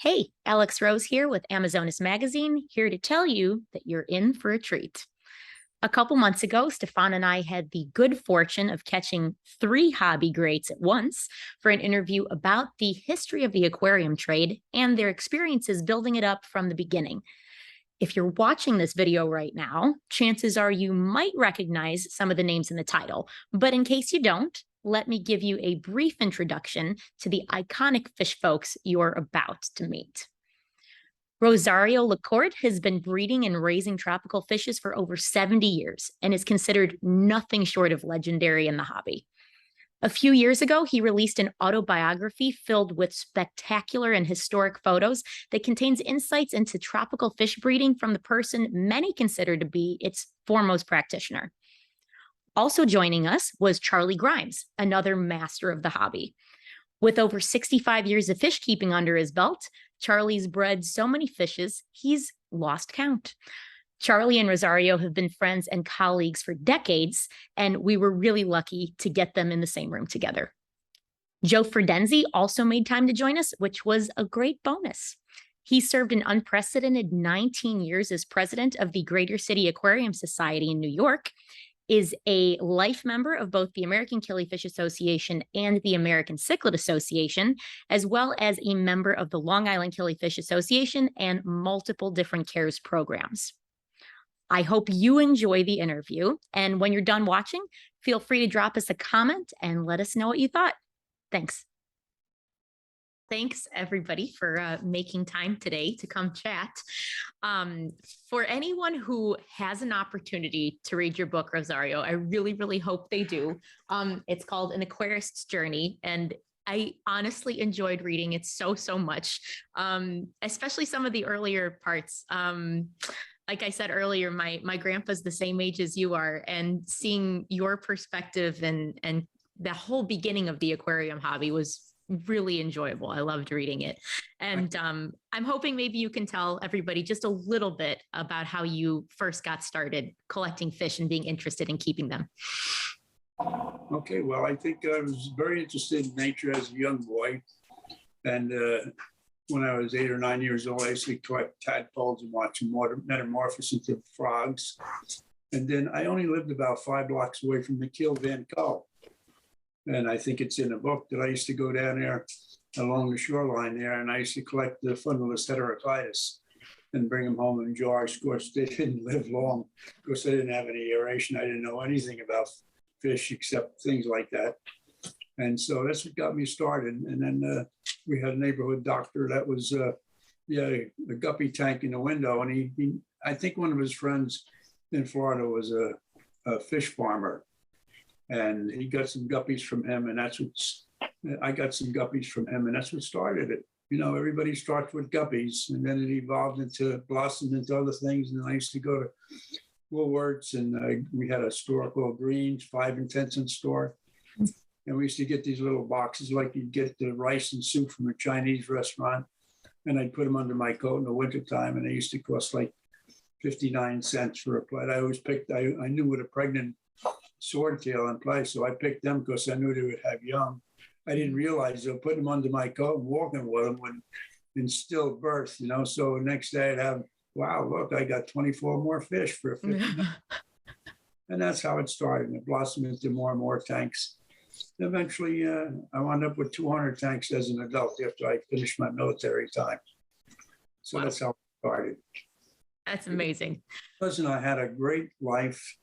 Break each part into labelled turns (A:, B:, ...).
A: Hey, Alex Rose here with Amazonas Magazine, here to tell you that you're in for a treat. A couple months ago, Stefan and I had the good fortune of catching three hobby greats at once for an interview about the history of the aquarium trade and their experiences building it up from the beginning. If you're watching this video right now, chances are you might recognize some of the names in the title. But in case you don't, let me give you a brief introduction to the iconic fish folks you're about to meet. Rosario LaCorte has been breeding and raising tropical fishes for over 70 years and is considered nothing short of legendary in the hobby. A few years ago, he released an autobiography filled with spectacular and historic photos that contains insights into tropical fish breeding from the person many consider to be its foremost practitioner. Also joining us was Charley Grimes, another master of the hobby. With over 65 years of fish keeping under his belt, Charley's bred so many fishes, he's lost count. Charley and Rosario have been friends and colleagues for decades, and we were really lucky to get them in the same room together. Joe Ferdenzi also made time to join us, which was a great bonus. He served an unprecedented 19 years as president of the Greater City Aquarium Society in New York, is a life member of both the American Killifish Association and the American Cichlid Association, as well as a member of the Long Island Killifish Association and multiple different CARES programs. I hope you enjoy the interview, and when you're done watching, feel free to drop us a comment and let us know what you thought. Thanks. Thanks, everybody, for making time today to come chat. For anyone who has an opportunity to read your book, Rosario, I really, really hope they do. It's called An Aquarist's Journey, and I honestly enjoyed reading it so much, especially some of the earlier parts. Like I said earlier, my grandpa's the same age as you are, and seeing your perspective and the whole beginning of the aquarium hobby was really enjoyable. I loved reading it. And I'm hoping maybe you can tell everybody just a little bit about how you first got started collecting fish and being interested in keeping them.
B: Okay, well, I think I was very interested in nature as a young boy. And when I was 8 or 9 years old, I used to collect tadpoles and watch them metamorphose into frogs. And then I only lived about 5 blocks away from the Kiel Van Col. And I think it's in a book that I used to go down there along the shoreline there, and I used to collect the fundulus heteroclitus and bring them home in jars. Of course, they didn't live long because they didn't have any aeration. I didn't know anything about fish except things like that. And so that's what got me started. And then we had a neighborhood doctor that was, he had a guppy tank in the window. And he I think one of his friends in Florida was a fish farmer. And he got some guppies from him, and I got some guppies from him, and that's what started it. You know, everybody starts with guppies, and then it evolved into blossomed into other things. And I used to go to Woolworths, and we had a store called Green's, 5 and 10 cent store. And we used to get these little boxes like you'd get the rice and soup from a Chinese restaurant. And I'd put them under my coat in the wintertime, and they used to cost like 59 cents for a plate. I always picked, I knew what a pregnant swordtail and play, so I picked them because I knew they would have young. I didn't realize they were putting them under my coat and walking with them when in stillbirth, you know. So the next day I'd have, wow, look, I got 24 more fish for 50. And that's how it started. It blossomed into more and more tanks. Eventually, I wound up with 200 tanks as an adult after I finished my military time. So wow. That's how it started.
A: That's amazing.
B: Listen, I had a great life.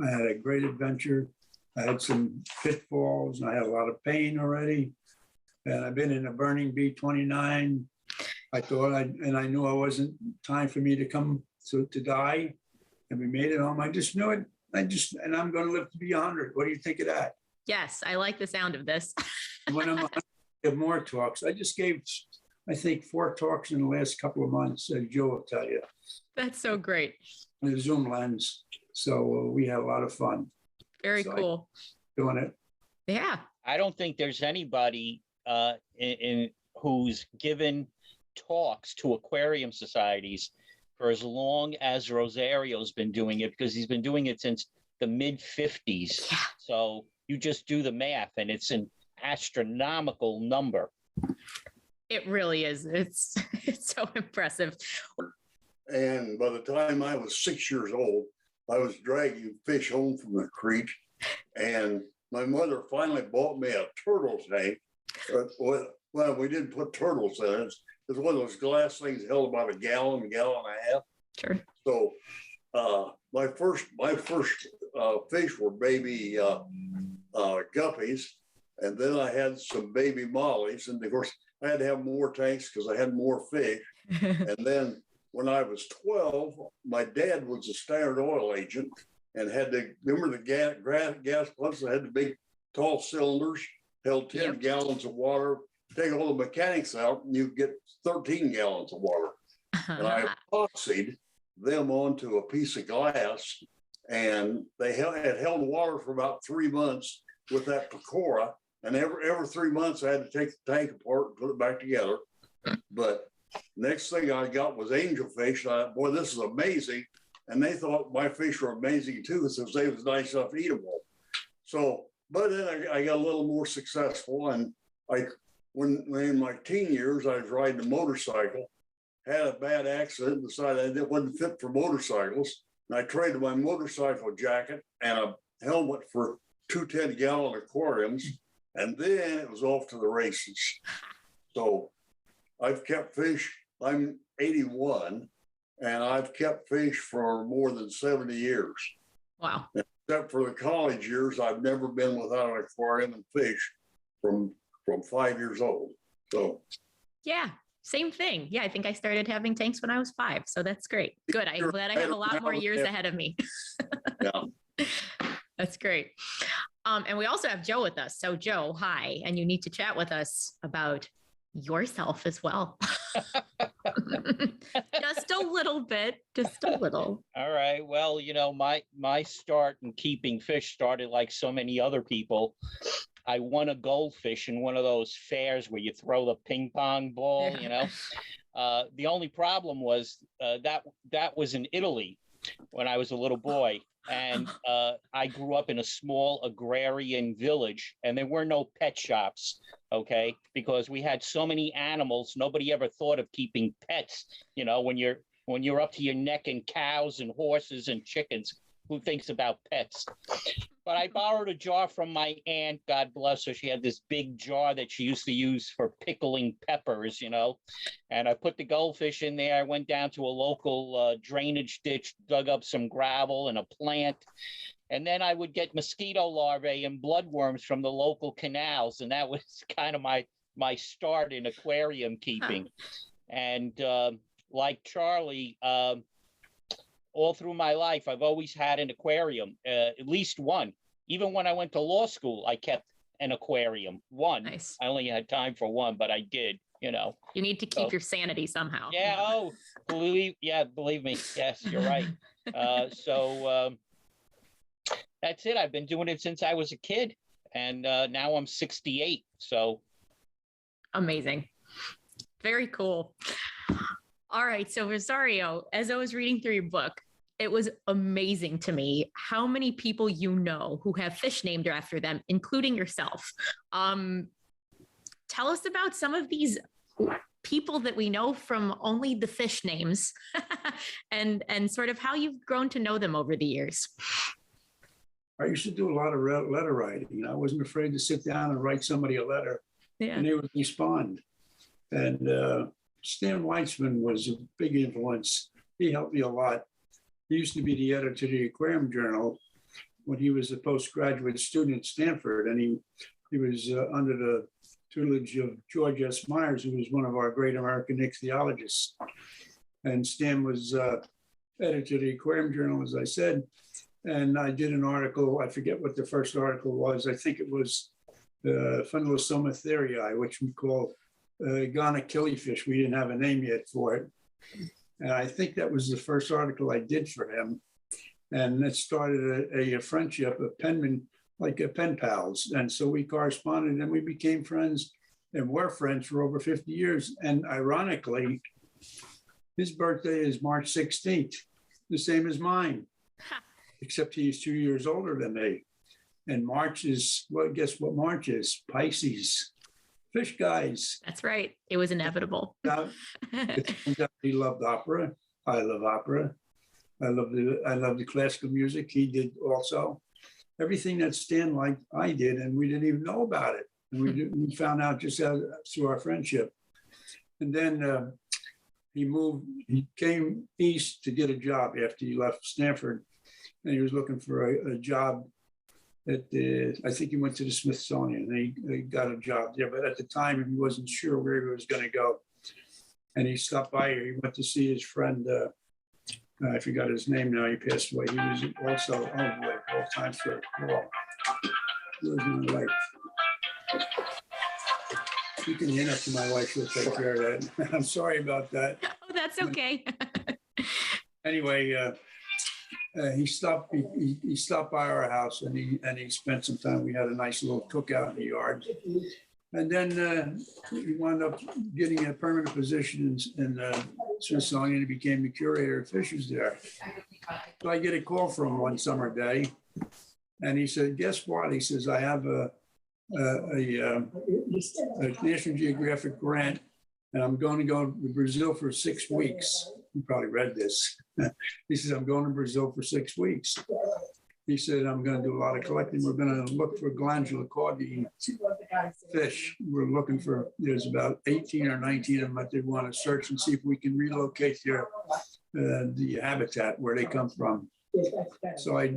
B: I had a great adventure. I had some pitfalls, and I had a lot of pain already. And I've been in a burning B-29. I thought I knew it wasn't time for me to come to die. And we made it home. I just knew it. And I'm going to live to be 100. What do you think of that?
A: Yes, I like the sound of this.
B: When I'm 100, I have more talks. I just gave, I think, 4 talks in the last couple of months, as Joe will tell you.
A: That's so great.
B: On the Zoom lens. So we had a lot of fun.
A: Very cool.
B: Doing it.
A: Yeah.
C: I don't think there's anybody who's given talks to aquarium societies for as long as Rosario's been doing it, because he's been doing it since the mid-50s.
A: Yeah.
C: So you just do the math, and it's an astronomical number.
A: It really is. It's so impressive.
D: And by the time I was 6 years old, I was dragging fish home from the creek. And my mother finally bought me a turtle tank. Well, we didn't put turtles in it. It was one of those glass things held about a gallon and a half.
A: Sure.
D: So my first fish were baby guppies. And then I had some baby mollies. And of course, I had to have more tanks because I had more fish. And then when I was 12, my dad was a Standard Oil agent and had to, remember the gas pumps that had the big tall cylinders, held 10 gallons of water. Take all the mechanics out and you get 13 gallons of water. And I epoxied them onto a piece of glass, and they had held water for about 3 months with that Pecora. And every 3 months, I had to take the tank apart and put it back together. But next thing I got was angelfish. And I thought, boy, this is amazing. And they thought my fish were amazing too, since they was nice enough to eat them all. So, but then I got a little more successful. And when in my teen years, I was riding a motorcycle, had a bad accident, decided I wasn't fit for motorcycles. And I traded my motorcycle jacket and a helmet for 2 10-gallon aquariums. And then it was off to the races. So I've kept fish. I'm 81, and I've kept fish for more than 70 years.
A: Wow.
D: Except for the college years, I've never been without an aquarium and fish from 5 years old. So
A: yeah, same thing. Yeah, I think I started having tanks when I was 5. So that's great. Good. I'm glad I have a lot more years ahead of me.
D: Yeah.
A: That's great. And we also have Joe with us. So Joe, hi. And you need to chat with us about yourself as well. Just a little bit, just a little.
C: All right. Well, my start in keeping fish started like so many other people. I won a goldfish in one of those fairs where you throw the ping pong ball, The only problem was that was in Italy when I was a little boy. And I grew up in a small agrarian village, and there were no pet shops, okay? Because we had so many animals, nobody ever thought of keeping pets. When you're up to your neck in cows and horses and chickens, who thinks about pets? But I borrowed a jar from my aunt, God bless her. She had this big jar that she used to use for pickling peppers, and I put the goldfish in there. I went down to a local drainage ditch, dug up some gravel and a plant. And then I would get mosquito larvae and bloodworms from the local canals. And that was kind of my start in aquarium keeping. And like Charley, all through my life, I've always had an aquarium, at least one. Even when I went to law school, I kept an aquarium. One. Nice. I only had time for one, but I did,
A: You need to keep your sanity somehow.
C: Yeah. Oh, believe me. Yes, you're right. So that's it. I've been doing it since I was a kid, and now I'm 68. So
A: amazing. Very cool. All right. So Rosario, as I was reading through your book, it was amazing to me how many people who have fish named after them, including yourself. Tell us about some of these people that we know from only the fish names and sort of how you've grown to know them over the years.
B: I used to do a lot of letter writing. I wasn't afraid to sit down and write somebody a letter, and they would respond. And Stan Weitzman was a big influence. He helped me a lot. He used to be the editor of the Aquarium Journal when he was a postgraduate student at Stanford, and he was under the tutelage of George S. Myers, who was one of our great American ichthyologists. And Stan was editor of the Aquarium Journal, as I said, and I did an article. I forget what the first article was. I think it was Fundulosoma therii, which we call Ghana killifish. We didn't have a name yet for it. And I think that was the first article I did for him. And it started a friendship, a penman, like a pen pals. And so we corresponded and we became friends and were friends for over 50 years. And ironically, his birthday is March 16th, the same as mine, except he's 2 years older than me. And March is, well, guess what March is? Pisces. Fish guys.
A: That's right. It was inevitable.
B: Now, it turns out he loved opera. I love opera. I love the classical music. He did also. Everything that Stan liked, I did, and we didn't even know about it. And we found out just through our friendship. And then he came east to get a job after he left Stanford. And he was looking for a job I think he went to the Smithsonian, and he got a job there. But at the time, he wasn't sure where he was going to go. And he stopped by here. He went to see his friend. I forgot his name now. He passed away. He was also, all time for a call. Where's my wife? You can hand up to my wife. She'll take care of that. I'm sorry about that.
A: Oh, that's okay.
B: Anyway, he stopped by our house, and he spent some time. We had a nice little cookout in the yard. And then he wound up getting a permanent position in Smithsonian. He became the curator of fishes there. So I get a call from him one summer day, and he said, "Guess what?" He says, "I have a National Geographic grant, and I'm going to go to Brazil for 6 weeks." You probably read this. He says, "I'm going to Brazil for 6 weeks." He said, "I'm going to do a lot of collecting. We're going to look for glandular caudine fish. We're looking for, there's about 18 or 19 of them that they want to search and see if we can relocate the habitat where they come from." So I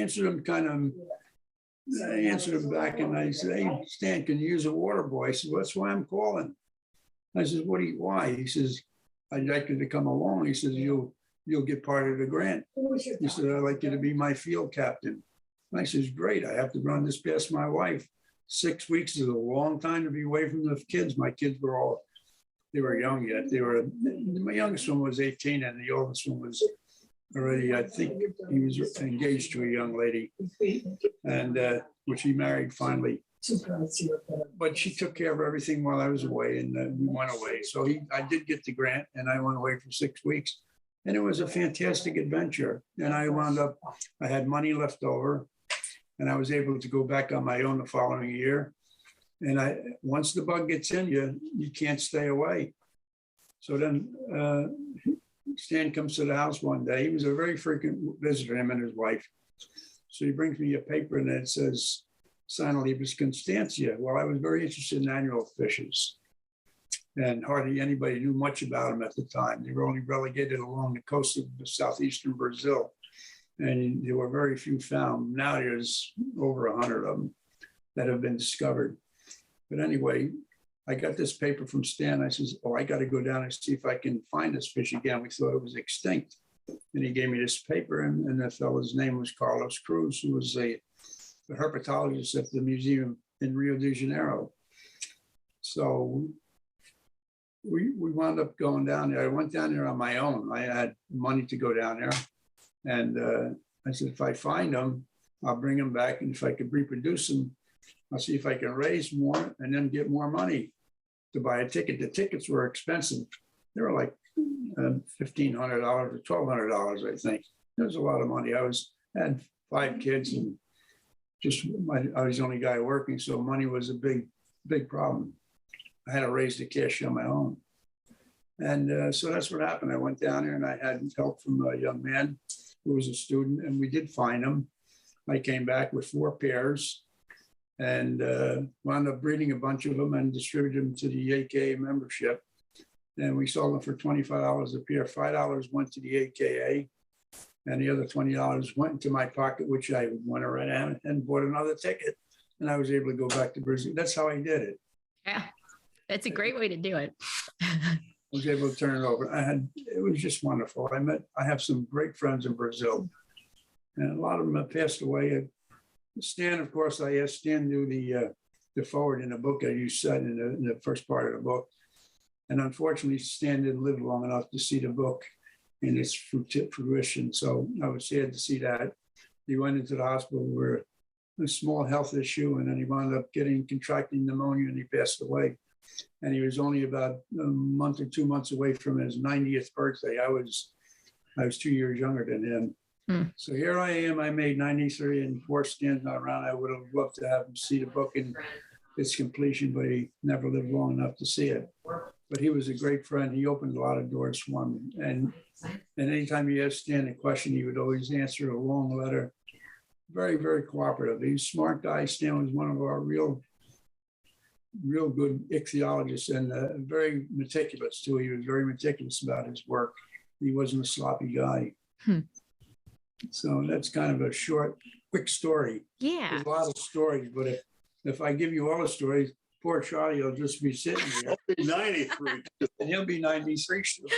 B: answered him I answered him back, and I said, "Hey, Stan, can you use a water boy?" He said, "Well, that's why I'm calling." I said, "Why?" He says, "I'd like you to come along." He says, You'll get part of the grant." He said, "I'd like you to be my field captain." And I says, "Great. I have to run this past my wife. 6 weeks is a long time to be away from the kids." My kids they were young yet. My youngest one was 18, and the oldest one was already, I think he was engaged to a young lady, and which he married finally. But she took care of everything while I was away, and we went away. So I did get the grant, and I went away for 6 weeks. And it was a fantastic adventure. And I had money left over, and I was able to go back on my own the following year. And once the bug gets in you, you can't stay away. So then Stan comes to the house one day. He was a very frequent visitor, him and his wife. So he brings me a paper, and it says, Sinolebus constantia. Well, I was very interested in annual fishes, and hardly anybody knew much about them at the time. They were only relegated along the coast of southeastern Brazil, and there were very few found. Now there's over 100 of them that have been discovered. But anyway, I got this paper from Stan. I says, I got to go down and see if I can find this fish again. We thought it was extinct. And he gave me this paper, and the fellow's name was Carlos Cruz, who was a herpetologist at the museum in Rio de Janeiro. So we wound up going down there. I went down there on my own. I had money to go down there. And I said, if I find them, I'll bring them back. And if I could reproduce them, I'll see if I can raise more and then get more money to buy a ticket. The tickets were expensive. They were like $1,500 or $1,200, I think. It was a lot of money. I had 5 kids, and I was the only guy working, so money was a big problem. I had to raise the cash on my own. And so that's what happened. I went down there, and I had help from a young man who was a student, and we did find them. I came back with 4 pairs and wound up breeding a bunch of them and distributed them to the AKA membership. And we sold them for $25 a pair. $5 went to the AKA, and the other $20 went into my pocket, which I went around and bought another ticket. And I was able to go back to Brazil. That's how I did it.
A: Yeah, that's a great way to do it.
B: I was able to turn it over. It was just wonderful. I have some great friends in Brazil, and a lot of them have passed away. Stan, of course, I asked Stan to do the forward in the book, as you said in the first part of the book. And unfortunately, Stan didn't live long enough to see the book in its fruition. So I was sad to see that. He went into the hospital with a small health issue, and then he wound up contracting pneumonia, and he passed away. And he was only about a month or 2 months away from his 90th birthday. I was 2 years younger than him. So here I am. I made 93 and 4 stands not around. I would have loved to have him see the book in its completion, but he never lived long enough to see it. But he was a great friend. He opened a lot of doors for me. And anytime you asked Stan a question, he would always answer a long letter. Very, very cooperative. He's a smart guy. Stan was one of our real good ichthyologists, and very meticulous too. He was very meticulous about his work. He wasn't a sloppy guy. So that's kind of a short, quick story.
A: Yeah.
B: There's a lot of stories, but if I give you all the stories, poor Charlie will just be sitting there.
D: I'll be 93.
B: And he'll be 93 still.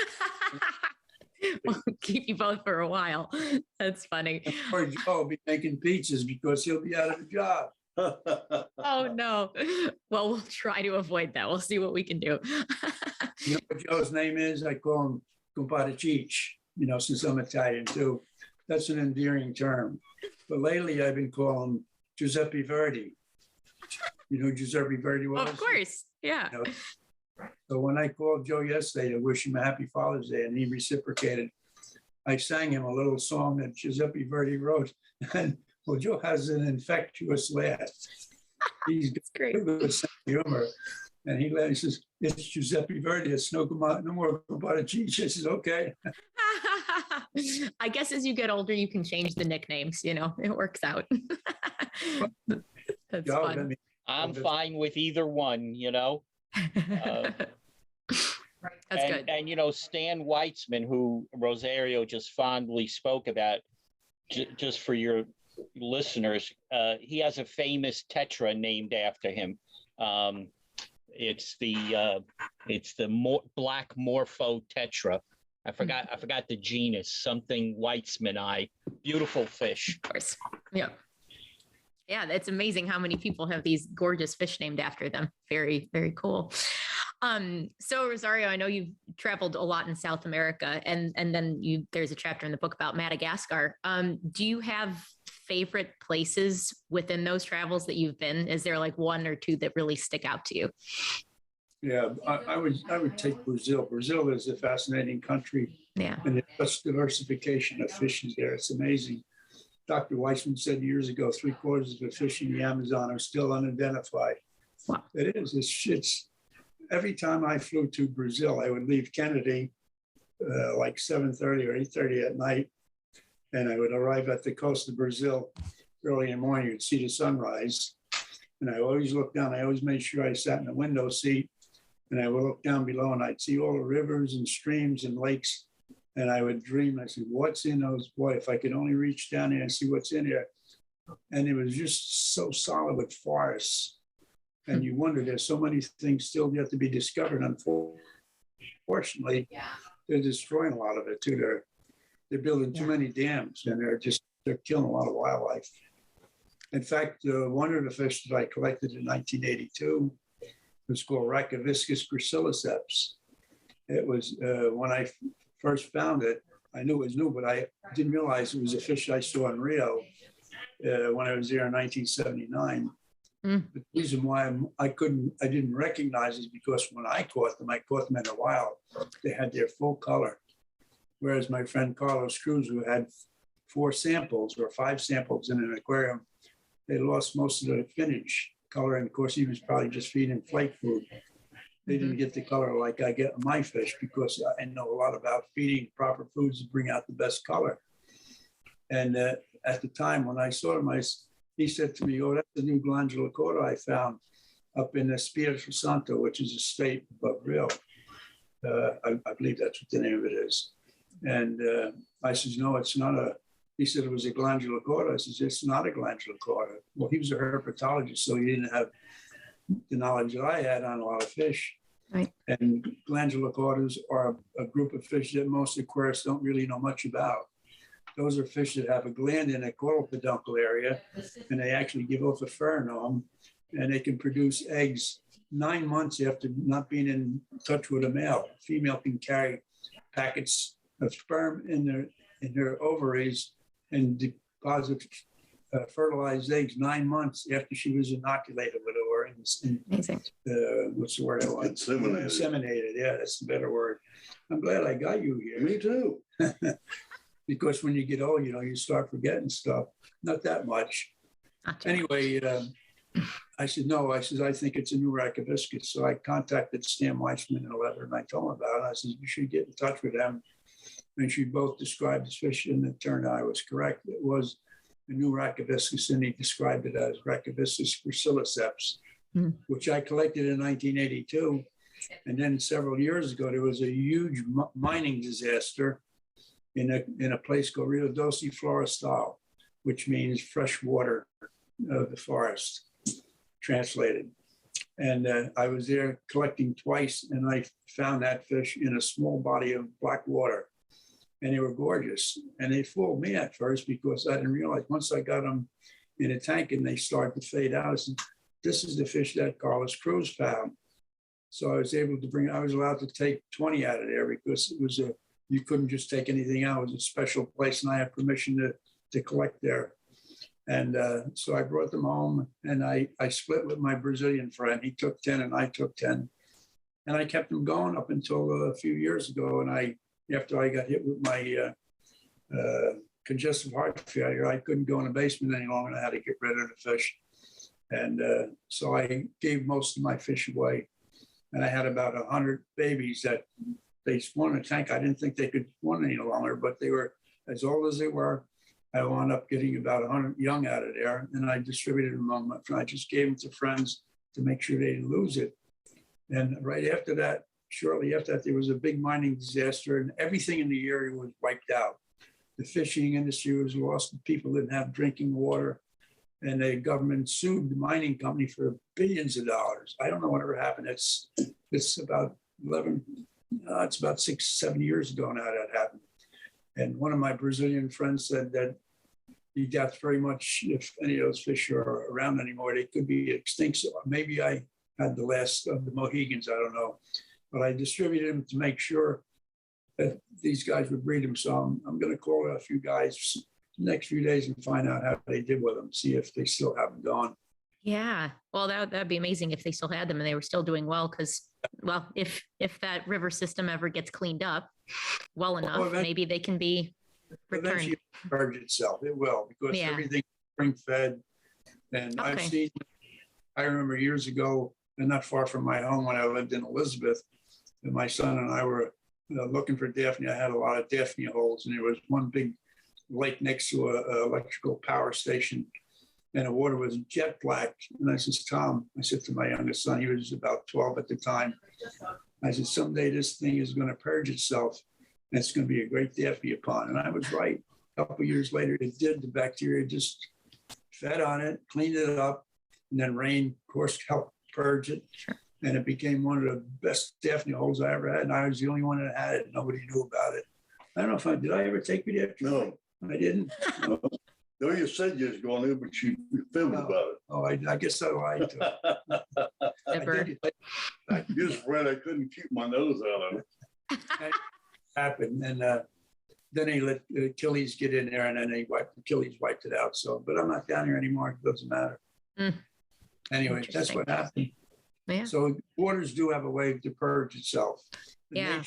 A: We'll keep you both for a while. That's funny.
B: Poor Joe will be making pizzas because he'll be out of a job.
A: Oh, no. Well, we'll try to avoid that. We'll see what we can do.
B: You know what Joe's name is? I call him Compadre Cheech, since I'm Italian too. That's an endearing term. But lately I've been calling him Giuseppe Verdi. You know who Giuseppe Verdi was?
A: Of course. Yeah.
B: So when I called Joe yesterday to wish him a happy Father's Day, and he reciprocated, I sang him a little song that Giuseppe Verdi wrote. And well, Joe has an infectious laugh. He's
A: great.
B: Good sense of humor. And he says, it's Giuseppe Verdi. It's no more Compadre Cheech. I says, okay.
A: I guess as you get older, you can change the nicknames. It works out. That's
B: Joe,
A: fun.
C: I'm fine with either one,
A: That's good.
C: And Stan Weitzman, who Rosario just fondly spoke about, just for your listeners, he has a famous tetra named after him. It's the black morpho tetra. I forgot the genus, something Weitzmani. Beautiful fish.
A: Of course. Yeah. Yeah, it's amazing how many people have these gorgeous fish named after them. Very, very cool. So Rosario, I know you've traveled a lot in South America, and then there's a chapter in the book about Madagascar. Do you have favorite places within those travels that you've been? Is there like one or two that really stick out to you?
B: Yeah, I would take Brazil. Brazil is a fascinating country.
A: Yeah.
B: And there's such diversification of fishes there. It's amazing. Dr. Weitzman said years ago, 3/4 of the fish in the Amazon are still unidentified.
A: Wow.
B: It is. It's every time I flew to Brazil, I would leave Kennedy like 7:30 or 8:30 at night, and I would arrive at the coast of Brazil early in the morning. You'd see the sunrise, and I always looked down. I always made sure I sat in the window seat, and I would look down below, and I'd see all the rivers and streams and lakes. And I would dream, I said, what's in those? Boy, if I could only reach down there and see what's in there. And it was just so solid with forests. And you wonder, there's so many things still yet to be discovered. Unfortunately, they're destroying a lot of it too. They're building too many dams, and they're killing a lot of wildlife. In fact, one of the fish that I collected in 1982 was called Rhacoviscus gracilis. It was when I first found it, I knew it was new, but I didn't realize it was a fish I saw in Rio when I was there in 1979. The reason why I didn't recognize it is because when I caught them in the wild. They had their full color. Whereas my friend Carlos Cruz, who had 4 samples or 5 samples in an aquarium, they lost most of the finish color. And of course, he was probably just feeding flake food. They didn't get the color like I get in my fish, because I know a lot about feeding proper foods to bring out the best color. And at the time when I saw him, he said to me, oh, that's the new glandular LaCorte I found up in Espírito Santo, which is a state above Rio. I believe that's what the name of it is. And I said, no, it's not he said it was a glandular LaCorte. I said, it's not a glandular LaCorte. Well, he was a herpetologist, so he didn't have the knowledge that I had on a lot of fish.
A: Right.
B: And glandular LaCortes are a group of fish that most aquarists don't really know much about. Those are fish that have a gland in a caudal peduncle area, and they actually give off a pheromone, and they can produce eggs 9 months after not being in touch with a male. A female can carry packets of sperm in their ovaries and deposit fertilized eggs 9 months after she was inoculated with it, or
A: Amazing.
B: What's the word I want?
D: Inseminated.
B: Inseminated. Yeah, that's the better word. I'm glad I got you here.
D: Me too.
B: because when you get old, you start forgetting stuff. Not that much.
A: Not too much.
B: Anyway, I said, no, I think it's a new rack of biscuits. So I contacted Stan Weitzman in a letter and I told him about it. I said, you should get in touch with them. And she both described the fish, and it turned out I was correct. It was a new Raccoviscus, and he described it as Raccoviscus gracilis, which I collected in 1982. And then several years ago, there was a huge mining disaster in a place called Rio Doce Florestal, which means fresh water of the forest, translated. And I was there collecting twice, and I found that fish in a small body of black water. And they were gorgeous. And they fooled me at first because I didn't realize once I got them in a tank and they started to fade out, I said, this is the fish that Carlos Cruz found. So I was able to I was allowed to take 20 out of there because it was you couldn't just take anything out. It was a special place and I had permission to collect there. And so I brought them home and I split with my Brazilian friend. He took 10 and I took 10. And I kept them going up until a few years ago. And after I got hit with my congestive heart failure, I couldn't go in the basement any longer and I had to get rid of the fish. And so I gave most of my fish away. And I had about 100 babies that they spawned in a tank. I didn't think they could spawn any longer, but they were as old as they were. I wound up getting about 100 young out of there, and I distributed them among my friends. I just gave them to friends to make sure they didn't lose it. And right after that, shortly after that, there was a big mining disaster, and everything in the area was wiped out. The fishing industry was lost. People didn't have drinking water, and the government sued the mining company for billions of dollars. I don't know whatever happened. It's about 6, 7 years ago now that happened. And one of my Brazilian friends said that he doubts very much if any of those fish are around anymore. They could be extinct. So maybe I had the last of the Mohegans, I don't know. But I distributed them to make sure that these guys would breed them. So I'm going to call a few guys the next few days and find out how they did with them, see if they still have them gone.
A: Yeah. Well, that'd be amazing if they still had them and they were still doing well. Because, well, if that river system ever gets cleaned up well enough, maybe they can be returned.
B: Eventually purge itself. It will, because everything spring fed. And
A: Okay.
B: I remember years ago, and not far from my home when I lived in Elizabeth, and my son and I were looking for Daphne. I had a lot of Daphne holes, and there was one big lake next to an electrical power station. And the water was jet black. And I said, Tom, I said to my youngest son, he was about 12 at the time. I said, someday this thing is going to purge itself. And it's going to be a great Daphne pond. And I was right. A couple of years later, it did. The bacteria just fed on it, cleaned it up. And then rain, of course, helped purge it.
A: Sure.
B: And it became one of the best Daphne holes I ever had. And I was the only one that had it. Nobody knew about it. I don't know did I ever take you there?
D: No.
B: I didn't. No.
D: No, you said you was going to, but you filmed about it.
B: Oh, I guess I lied to it. I did.
D: You just afraid I couldn't keep my nose out of it.
B: It happened. And then they let Achilles get in there, and then Achilles wiped it out. So, but I'm not down here anymore. It doesn't matter. Anyway, that's what happened.
A: Yeah.
B: So waters do have a way to purge itself.
A: Yeah.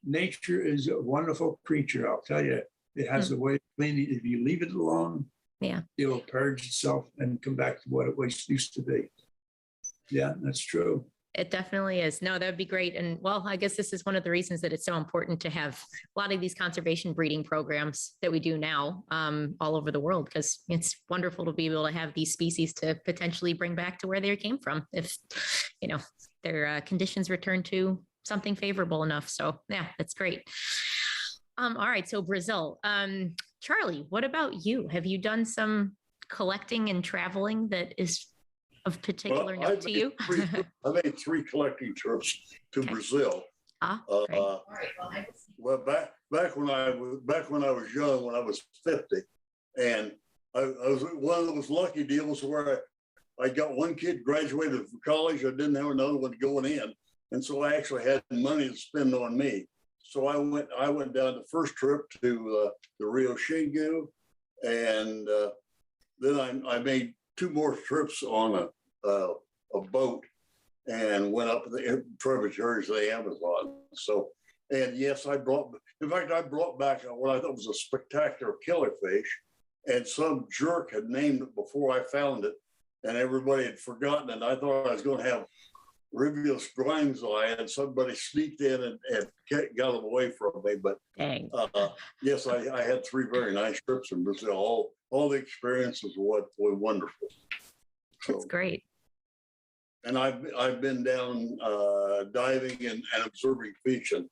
B: Nature is a wonderful creature, I'll tell you. It has a way of cleaning. If you leave it alone, it will purge itself and come back to what it used to be. Yeah, that's true.
A: It definitely is. No, that'd be great. And well, I guess this is one of the reasons that it's so important to have a lot of these conservation breeding programs that we do now all over the world, because it's wonderful to be able to have these species to potentially bring back to where they came from if, their conditions return to something favorable enough. So yeah, that's great. All right. So Brazil, Charley, what about you? Have you done some collecting and traveling that is of particular note to you?
D: I made 3 collecting trips to Brazil.
A: Great.
D: Well, back when I was young, when I was 50, and I was one of those lucky deals where I got one kid graduated from college. I didn't have another one going in, and so I actually had money to spend on me. So I went down the first trip to the Rio Xingu, and then I made 2 more trips on a boat and went up the tributaries of the Amazon. So And yes, I brought back what I thought was a spectacular killifish, and some jerk had named it before I found it, and everybody had forgotten it. I thought I was going to have Rivius Grimes eye, and somebody sneaked in and got it away from me. But yes, I had 3 very nice trips in Brazil. All the experiences were wonderful. So,
A: that's great.
D: and I've been down diving and observing fish in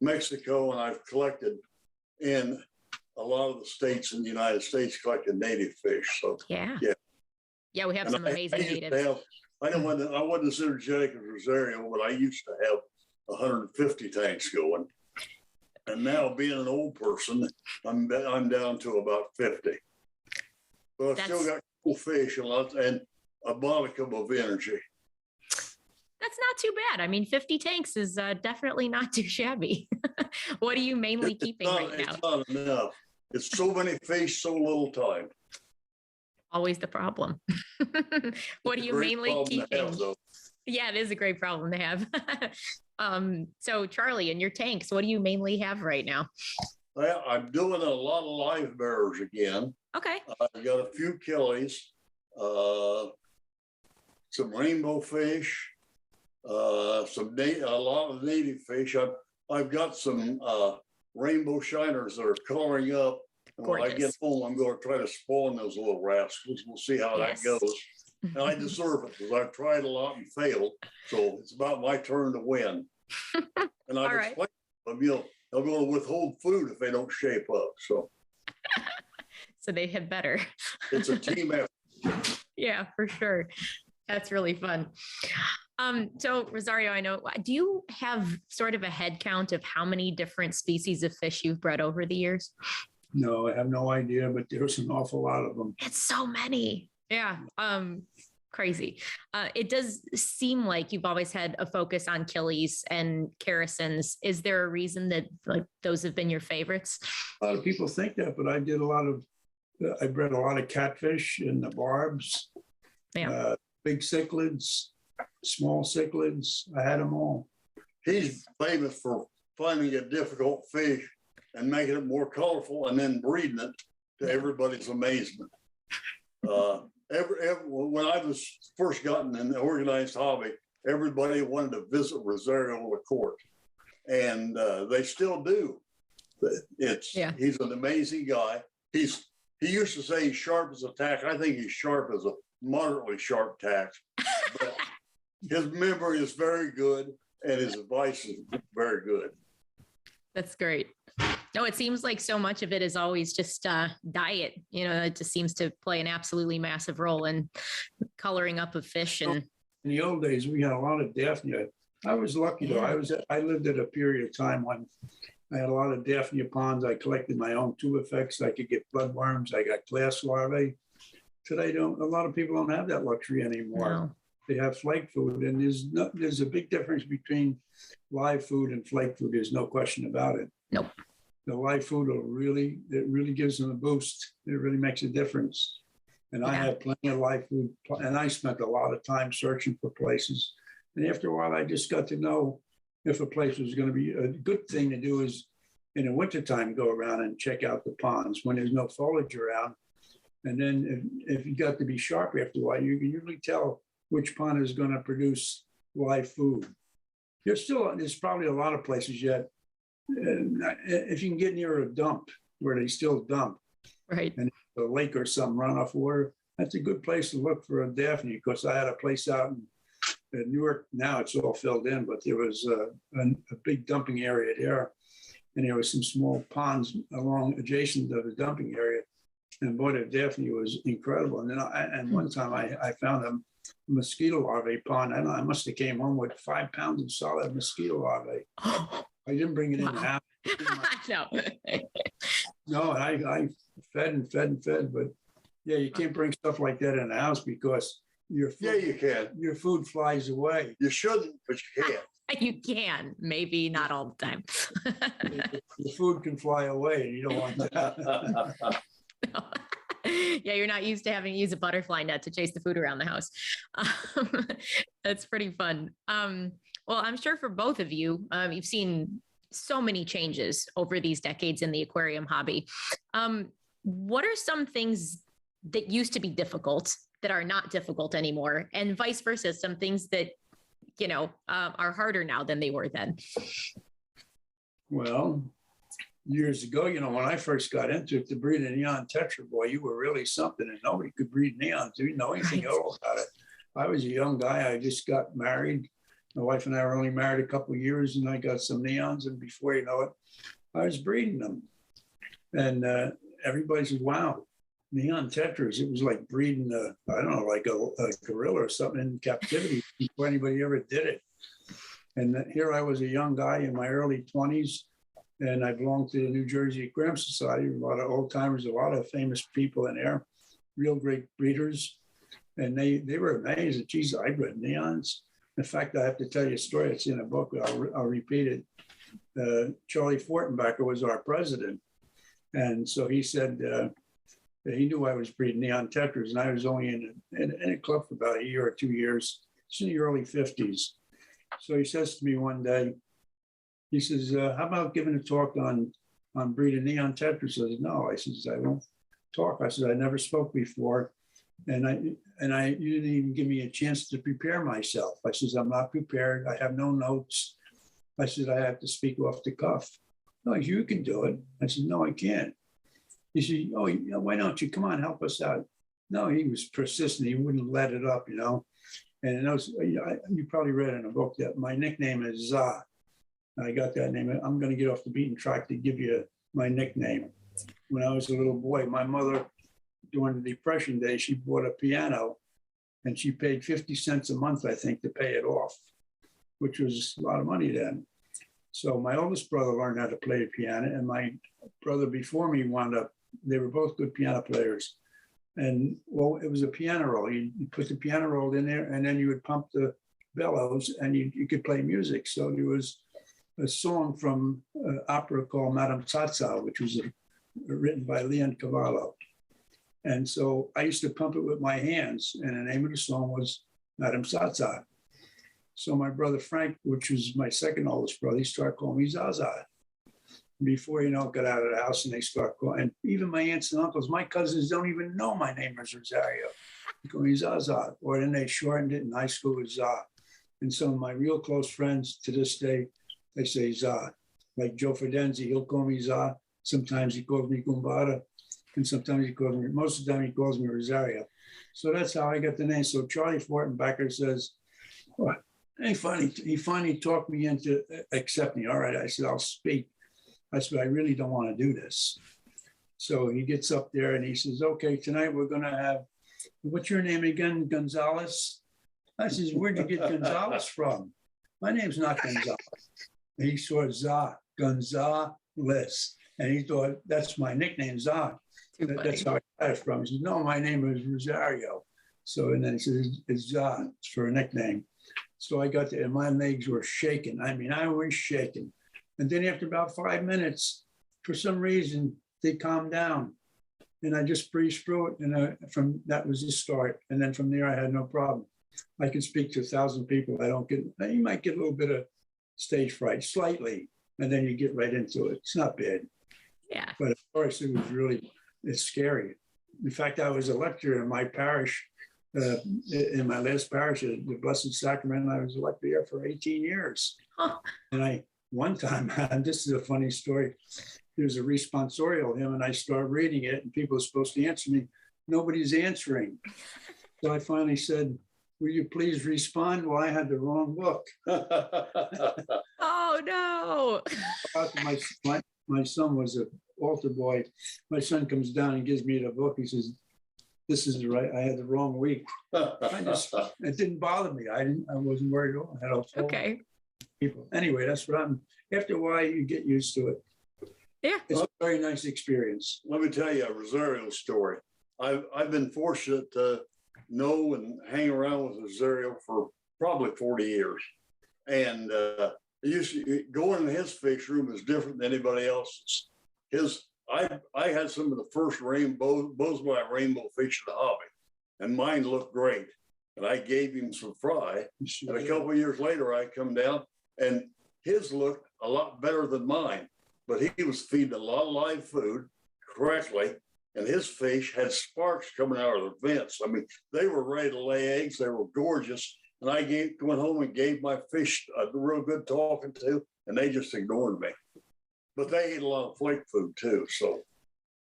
D: Mexico, and I've collected in a lot of the states in the United States, collected native fish. So
A: Yeah, we have
D: and
A: some amazing
D: I used to
A: natives.
D: I wasn't as energetic as Rosario, but I used to have 150 tanks going. And now, being an old person, I'm down to about 50. But I've still got cool fish and a modicum of energy.
A: That's not too bad. I mean, 50 tanks is definitely not too shabby. What are you mainly keeping right now?
D: It's not enough. It's so many fish, so little time.
A: Always the problem. What are you mainly keeping? Yeah, it is a great problem to have. So Charlie, in your tanks, what do you mainly have right now?
D: Well, I'm doing a lot of live bearers again.
A: Okay.
D: I've got a few killies, some rainbow fish, a lot of native fish. I've got some rainbow shiners that are coloring up. And when I get home, I'm going to try to spawn those little rascals. We'll see how that goes. And I deserve it because I've tried a lot and failed. So it's about my turn to win. And I've explained to them, they're going to withhold food if they don't shape up. So
A: they have better.
D: It's a team effort.
A: Yeah, for sure. That's really fun. So Rosario, I know, do you have sort of a head count of how many different species of fish you've bred over the years?
B: No, I have no idea, but there's an awful lot of them.
A: It's so many. Yeah. Crazy. It does seem like you've always had a focus on killies and Karisons. Is there a reason that like those have been your favorites?
B: A lot of people think that, but I bred a lot of catfish and the barbs, big cichlids, small cichlids. I had them all.
D: He's famous for finding a difficult fish and making it more colorful and then breeding it to everybody's amazement. When I was first gotten in the organized hobby, everybody wanted to visit Rosario LaCorte, and they still do. He's an amazing guy. He used to say he's sharp as a tack. I think he's sharp as a moderately sharp tack. But his memory is very good, and his advice is very good.
A: That's great. No, it seems like so much of it is always just diet. It just seems to play an absolutely massive role in coloring up of fish. And
B: in the old days, we had a lot of Daphnia. I was lucky though. I lived at a period of time when I had a lot of Daphnia ponds. I collected my own tubifex. I could get bloodworms. I got glass larvae. Today, a lot of people don't have that luxury anymore.
A: No.
B: They have flake food, and there's a big difference between live food and flake food. There's no question about it.
A: Nope.
B: The live food really gives them a boost. It really makes a difference. And I had plenty of live food, and I spent a lot of time searching for places. And after a while, I just got to know if a place was going to be a good thing to do is in the wintertime, go around and check out the ponds when there's no foliage around. And then if you got to be sharp after a while, you can usually tell which pond is going to produce live food. There's probably a lot of places yet. If you can get near a dump where they still dump,
A: right,
B: and a lake or some runoff water, that's a good place to look for a Daphne. Because I had a place out in Newark. Now it's all filled in, but there was a big dumping area there, and there was some small ponds along adjacent to the dumping area. And boy, the Daphne was incredible. And then one time I found a mosquito larvae pond. I must have came home with 5 pounds of solid mosquito larvae. I didn't bring it in the house.
A: No.
B: No, I fed and fed and fed, but yeah, you can't bring stuff like that in the house because your food,
D: you can.
B: Your food flies away.
D: You shouldn't, but you can.
A: You can, maybe not all the time.
B: The food can fly away, and you don't want that.
A: No. Yeah, you're not used to having to use a butterfly net to chase the food around the house. That's pretty fun. Well, I'm sure for both of you, you've seen so many changes over these decades in the aquarium hobby. What are some things that used to be difficult that are not difficult anymore, and vice versa, some things that, are harder now than they were then?
B: Well, years ago, when I first got into it, to breed a neon tetra, boy, you were really something, and nobody could breed neons. Didn't know anything at all about it. I was a young guy. I just got married. My wife and I were only married a couple of years, and I got some neons, and before you know it, I was breeding them. And everybody says, wow, neon tetras. It was like breeding, I don't know, like a gorilla or something in captivity before anybody ever did it. And here I was a young guy in my early 20s, and I belonged to the New Jersey Aquarium Society, a lot of old timers, a lot of famous people in there, real great breeders. And they were amazed. Geez, I bred neons. In fact, I have to tell you a story. It's in a book. I'll repeat it. Charlie Fortenbacher was our president. And so he said he knew I was breeding neon tetras, and I was only in a club for about a year or 2 years. It's in the early 50s. So he says to me one day, he says, how about giving a talk on breeding neon tetras? I said, no. I said, I won't talk. I said, I never spoke before. And you didn't even give me a chance to prepare myself. I says, I'm not prepared. I have no notes. I said, I have to speak off the cuff. No, you can do it. I said, no, I can't. He said, oh, why don't you? Come on, help us out. No, he was persistent. He wouldn't let it up, And you probably read in a book that my nickname is Za. I got that name. I'm going to get off the beaten track to give you my nickname. When I was a little boy, my mother, during the Depression days, she bought a piano, and she paid 50 cents a month, I think, to pay it off, which was a lot of money then. So my oldest brother learned how to play the piano, and my brother before me they were both good piano players. And well, it was a piano roll. You put the piano roll in there, and then you would pump the bellows, and you could play music. So there was a song from an opera called Madame Satsang, which was written by Leon Cavallo. And so I used to pump it with my hands, and the name of the song was Madame Satsang. So my brother Frank, which was my second oldest brother, he started calling me Zaza. Before got out of the house, and they start calling. And even my aunts and uncles, my cousins don't even know my name is Rosario. They call me Zaza. Or then they shortened it in high school with Za. And some of my real close friends to this day, they say Za. Like Joe Ferdenzi, he'll call me Za. Sometimes he calls me Gumbada. And sometimes most of the time he calls me Rosario. So that's how I got the name. So Charlie Fortenbacher says, well, he finally talked me into accepting. All right, I said, I'll speak. I said, I really don't want to do this. So he gets up there and he says, okay, tonight we're going to have, what's your name again? Gonzalez? I says, where'd you get Gonzalez from? My name's not Gonzalez. And he saw Za, Gonzalez. And he thought, that's my nickname, Za. That's how I got it from. He said, no, my name is Rosario. So, and then he says, it's Za, it's for a nickname. So I got there, and my legs were shaking. I mean, I was shaking. And then after about 5 minutes, for some reason, they calmed down. And I just breezed through it. And that was the start. And then from there, I had no problem. I could speak to 1,000 people. You might get a little bit of stage fright, slightly, and then you get right into it. It's not bad.
A: Yeah.
B: But of course, it's scary. In fact, I was a lecturer in my parish, in my last parish, the Blessed Sacrament. I was a lecturer for 18 years. Huh. And one time, and this is a funny story, there's a responsorial hymn, and I start reading it, and people are supposed to answer me. Nobody's answering. So I finally said, will you please respond? Well, I had the wrong book.
A: Oh, no.
B: My son was an altar boy. My son comes down and gives me the book. He says, this is I had the wrong week. It didn't bother me. I wasn't worried at all. I had all
A: okay.
B: People. Anyway, that's what after a while, you get used to it.
A: Yeah.
B: It's a very nice experience.
D: Let me tell you a Rosario story. I've been fortunate to know and hang around with Rosario for probably 40 years. And going in his fish room is different than anybody else's. I had some of the first Bozeman rainbow fish in the hobby, and mine looked great. And I gave him some fry. And a couple of years later, I come down, and his looked a lot better than mine, but he was feeding a lot of live food correctly. And his fish had sparks coming out of the vents. I mean, they were ready to lay eggs. They were gorgeous. And I went home and gave my fish a real good talking to, and they just ignored me. But they ate a lot of flake food too. So,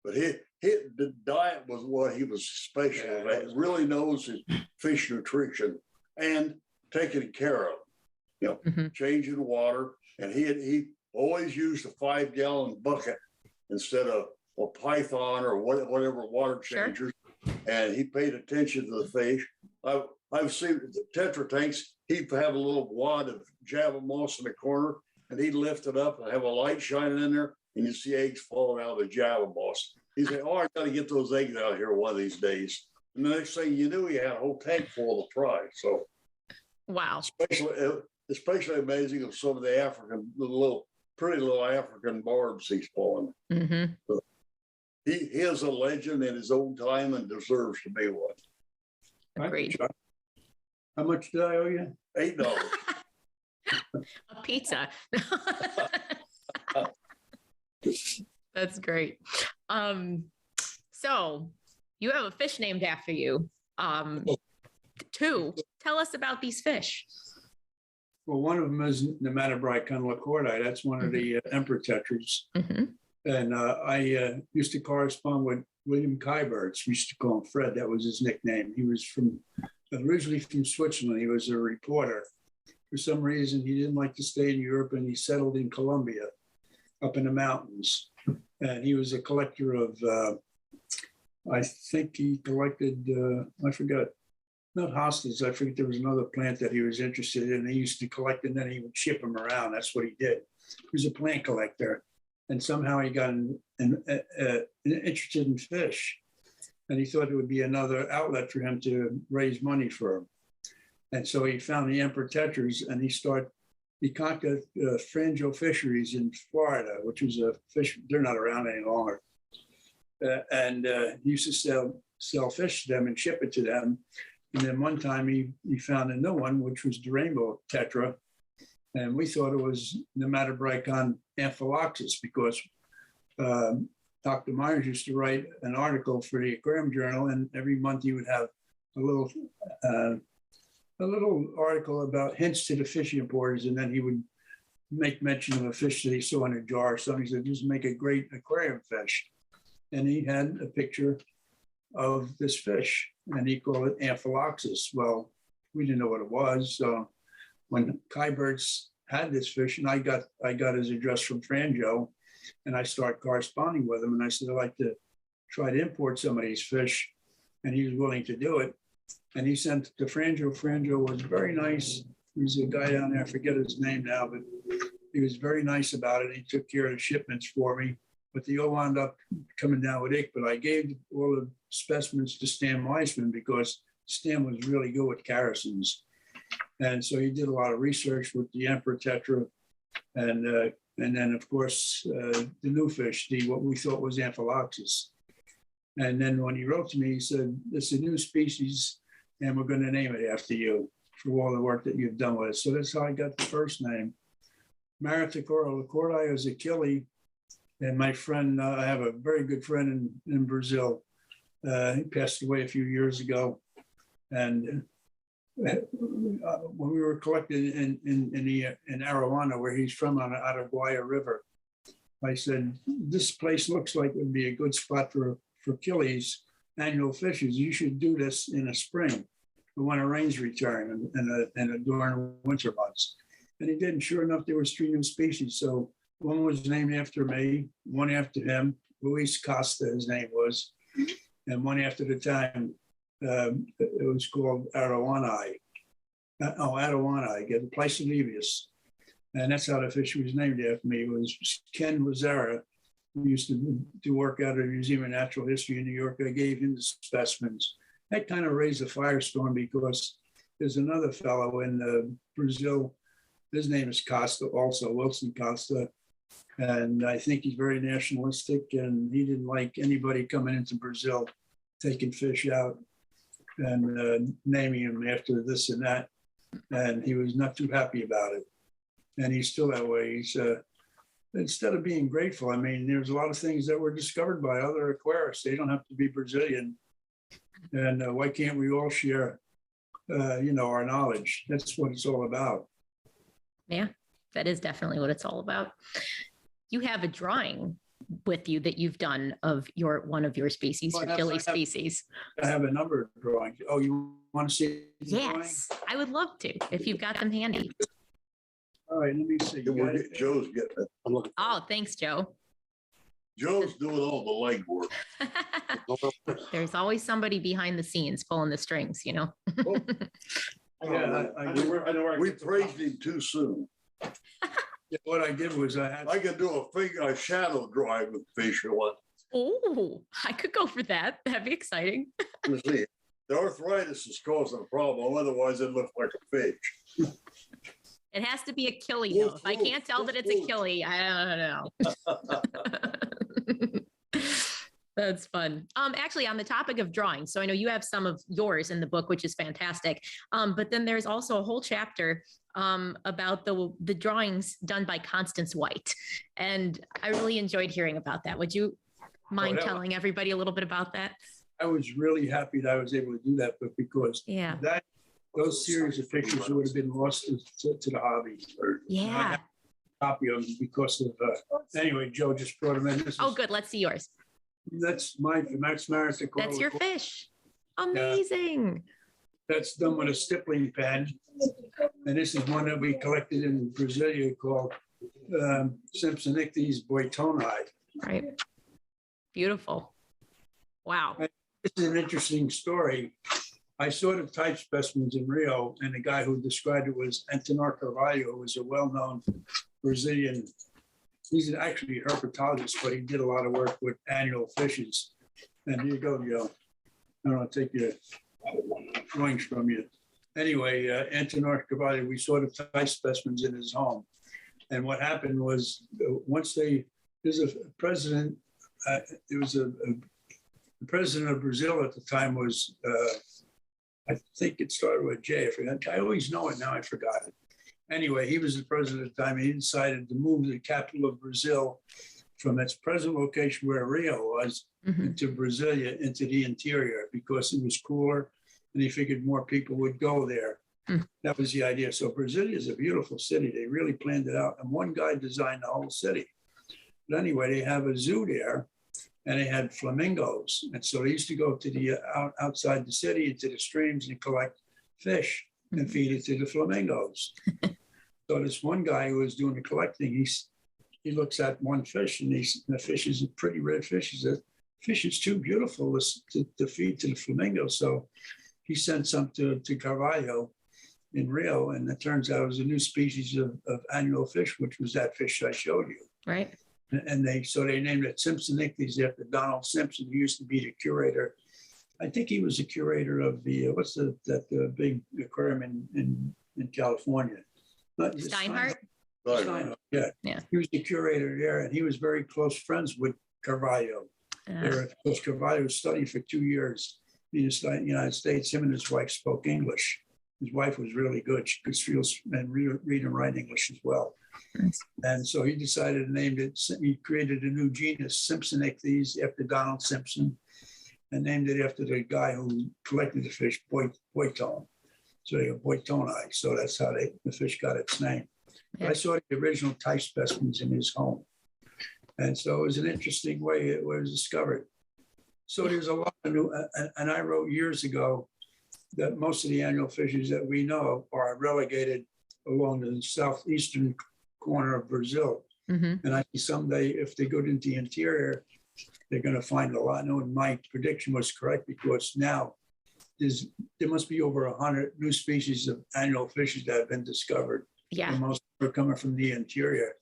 D: but the diet was what he was special at. He really knows his fish nutrition and taking care of, changing water. And he always used a 5-gallon bucket instead of a python or whatever water changers. Sure. And he paid attention to the fish. I've seen the Tetra tanks, he'd have a little wad of Java moss in the corner, and he'd lift it up and have a light shining in there, and you see eggs falling out of the Java moss. He said, I got to get those eggs out here one of these days. And the next thing you knew, he had a whole tank full to try. So,
A: wow.
D: Especially amazing of some of the pretty little African barbs he's pulling.
A: Mm-hmm.
D: So he is a legend in his own time and deserves to be one.
A: Agreed.
B: How much did I owe you?
D: $8.
A: A pizza. That's great. So you have a fish named after you. 2. Tell us about these fish.
B: Well, one of them is Nematobricon LaCorte. That's one of the emperor tetras.
A: Mm-hmm.
B: And I used to correspond with William Kuyberts. We used to call him Fred. That was his nickname. He was originally from Switzerland. He was a reporter. For some reason, he didn't like to stay in Europe, and he settled in Colombia, up in the mountains. And he was a collector of, I think he collected, I forgot, not hostas. I forget there was another plant that he was interested in. He used to collect, and then he would ship them around. That's what he did. He was a plant collector. And somehow he got interested in fish. And he thought it would be another outlet for him to raise money for him. And so he found the emperor tetras, and he conquered Frangio fisheries in Florida, which was a fish, they're not around any longer. And he used to sell fish to them and ship it to them. And then one time he found a new one, which was the rainbow tetra. And we thought it was Nematobricon amphaloxus because Dr. Myers used to write an article for the Aquarium Journal, and every month he would have a little article about hints to the fish importers, and then he would make mention of a fish that he saw in a jar or something. He said, "Just make a great aquarium fish," and he had a picture of this fish, and he called it amphaloxus. Well, we didn't know what it was, so when Kuyberts had this fish, and I got his address from Frangio, and I started corresponding with him, and I said, I'd like to try to import some of these fish, and he was willing to do it. And he sent it to Frangio. Frangio was very nice. There's a guy down there, I forget his name now, but he was very nice about it. He took care of the shipments for me, but they all wound up coming down with ick. But I gave all the specimens to Stan Weitzman because Stan was really good with characins. And so he did a lot of research with the emperor tetra, and then of course the new fish, what we thought was amphaloxus. And then when he wrote to me, he said, "It's a new species, and we're going to name it after you for all the work that you've done with it." So that's how I got the first name. Rosario LaCorte is Achille, and my friend, I have a very good friend in Brazil. He passed away a few years ago, and when we were collecting in Arowana, where he's from, on the Araguaia River, I said, "This place looks like it would be a good spot for Achilles' annual fishes. You should do this in the spring, when the rains return, and during winter months." And he did. And sure enough, there was 3 new species. So one was named after me, one after him, Luis Costa, his name was, and one after the time. It was called Arowanai. Arowanai, the Pleistocnevius. And that's how the fish was named after me. It was Ken Rosara, who used to do work out of the Museum of Natural History in New York. I gave him the specimens. That kind of raised a firestorm because there's another fellow in Brazil. His name is Costa, also Wilson Costa. And I think he's very nationalistic, and he didn't like anybody coming into Brazil taking fish out and naming him after this and that. And he was not too happy about it. and he's still that way. He's instead of being grateful, I mean, there's a lot of things that were discovered by other aquarists. They don't have to be Brazilian, and why can't we all share, our knowledge? That's what it's all about.
A: Yeah, that is definitely what it's all about. You have a drawing with you that you've done of one of your species,
B: Well,
A: your Achilles species.
B: I have a number of drawings. Oh, you want to see the drawing?
A: Yes, I would love to if you've got them handy.
B: All right, let me see. You got it?
D: Joe's getting it. I'm looking.
A: Oh, thanks, Joe.
D: Joe's doing all the legwork.
A: There's always somebody behind the scenes pulling the strings, you know?
B: Yeah,
E: I know where
D: We praised him too soon.
B: what I did was
D: I could do a shadow drawing with fish one.
A: Oh, I could go for that. That'd be exciting.
D: You see, the arthritis is causing a problem. Otherwise, it looks like a fish.
A: It has to be Achilles, though. If I can't tell that it's Achilles, I don't know. That's fun. Actually, on the topic of drawing, so I know you have some of yours in the book, which is fantastic. But then there's also a whole chapter about the drawings done by Constance White, and I really enjoyed hearing about that. Would you mind telling everybody a little bit about that?
B: I was really happy that I was able to do that, but because
A: Yeah.
B: those series of pictures would have been lost to the hobby.
A: Yeah.
B: Copy of them because of anyway. Joe just brought them in.
A: Oh, good. Let's see yours.
B: That's Maris.
A: That's your fish. Amazing.
B: That's done with a stippling pen, and this is one that we collected in Brasilia called Simpsonichthys boytoni.
A: Right. Beautiful. Wow.
B: This is an interesting story. I saw the type specimens in Rio, and the guy who described it was Antenor Carvalho, who was a well-known Brazilian. He's actually a herpetologist, but he did a lot of work with annual fishes. And here you go, Joe. I don't want to take your drawings from you. Anyway, Antenor Carvalho, we saw the type specimens in his home. And what happened was there's a president, the president of Brazil at the time was, I think it started with J. I always know it now, I forgot it. Anyway, he was the president at the time. He decided to move the capital of Brazil from its present location where Rio was to Brasilia, into the interior, because it was cooler and he figured more people would go there. That was the idea. So Brasilia is a beautiful city. They really planned it out. And one guy designed the whole city. But anyway, they have a zoo there and they had flamingos. And so they used to go to the outside the city into the streams and collect fish and feed it to the flamingos. So this one guy who was doing the collecting, he looks at one fish and the fish is a pretty red fish. He says, fish is too beautiful to feed to the flamingos. So he sent some to Carvalho in Rio, and it turns out it was a new species of annual fish, which was that fish I showed you.
A: Right.
B: And they named it Simpsonichthys after Donald Simpson, who used to be the curator. I think he was the curator of the that big aquarium in California.
A: Steinhardt?
B: Steinhardt, yeah. He was the curator there, and he was very close friends with Carvalho. Because Carvalho studied for 2 years in the United States. Him and his wife spoke English. His wife was really good. She could read and write English as well.
A: Nice.
B: And so he decided to name it. He created a new genus, Simpsonichthys, after Donald Simpson, and named it after the guy who collected the fish, Boyton. So they go boytoni. So that's how the fish got its name. Yeah. I saw the original type specimens in his home. And so it was an interesting way it was discovered. So there's a lot of new, and I wrote years ago that most of the annual fishes that we know are relegated along the southeastern corner of Brazil. And I think someday, if they go into the interior, they're going to find a lot. No, my prediction was correct, because now there must be over 100 new species of annual fishes that have been discovered.
A: Yeah.
B: And most are coming from the interior.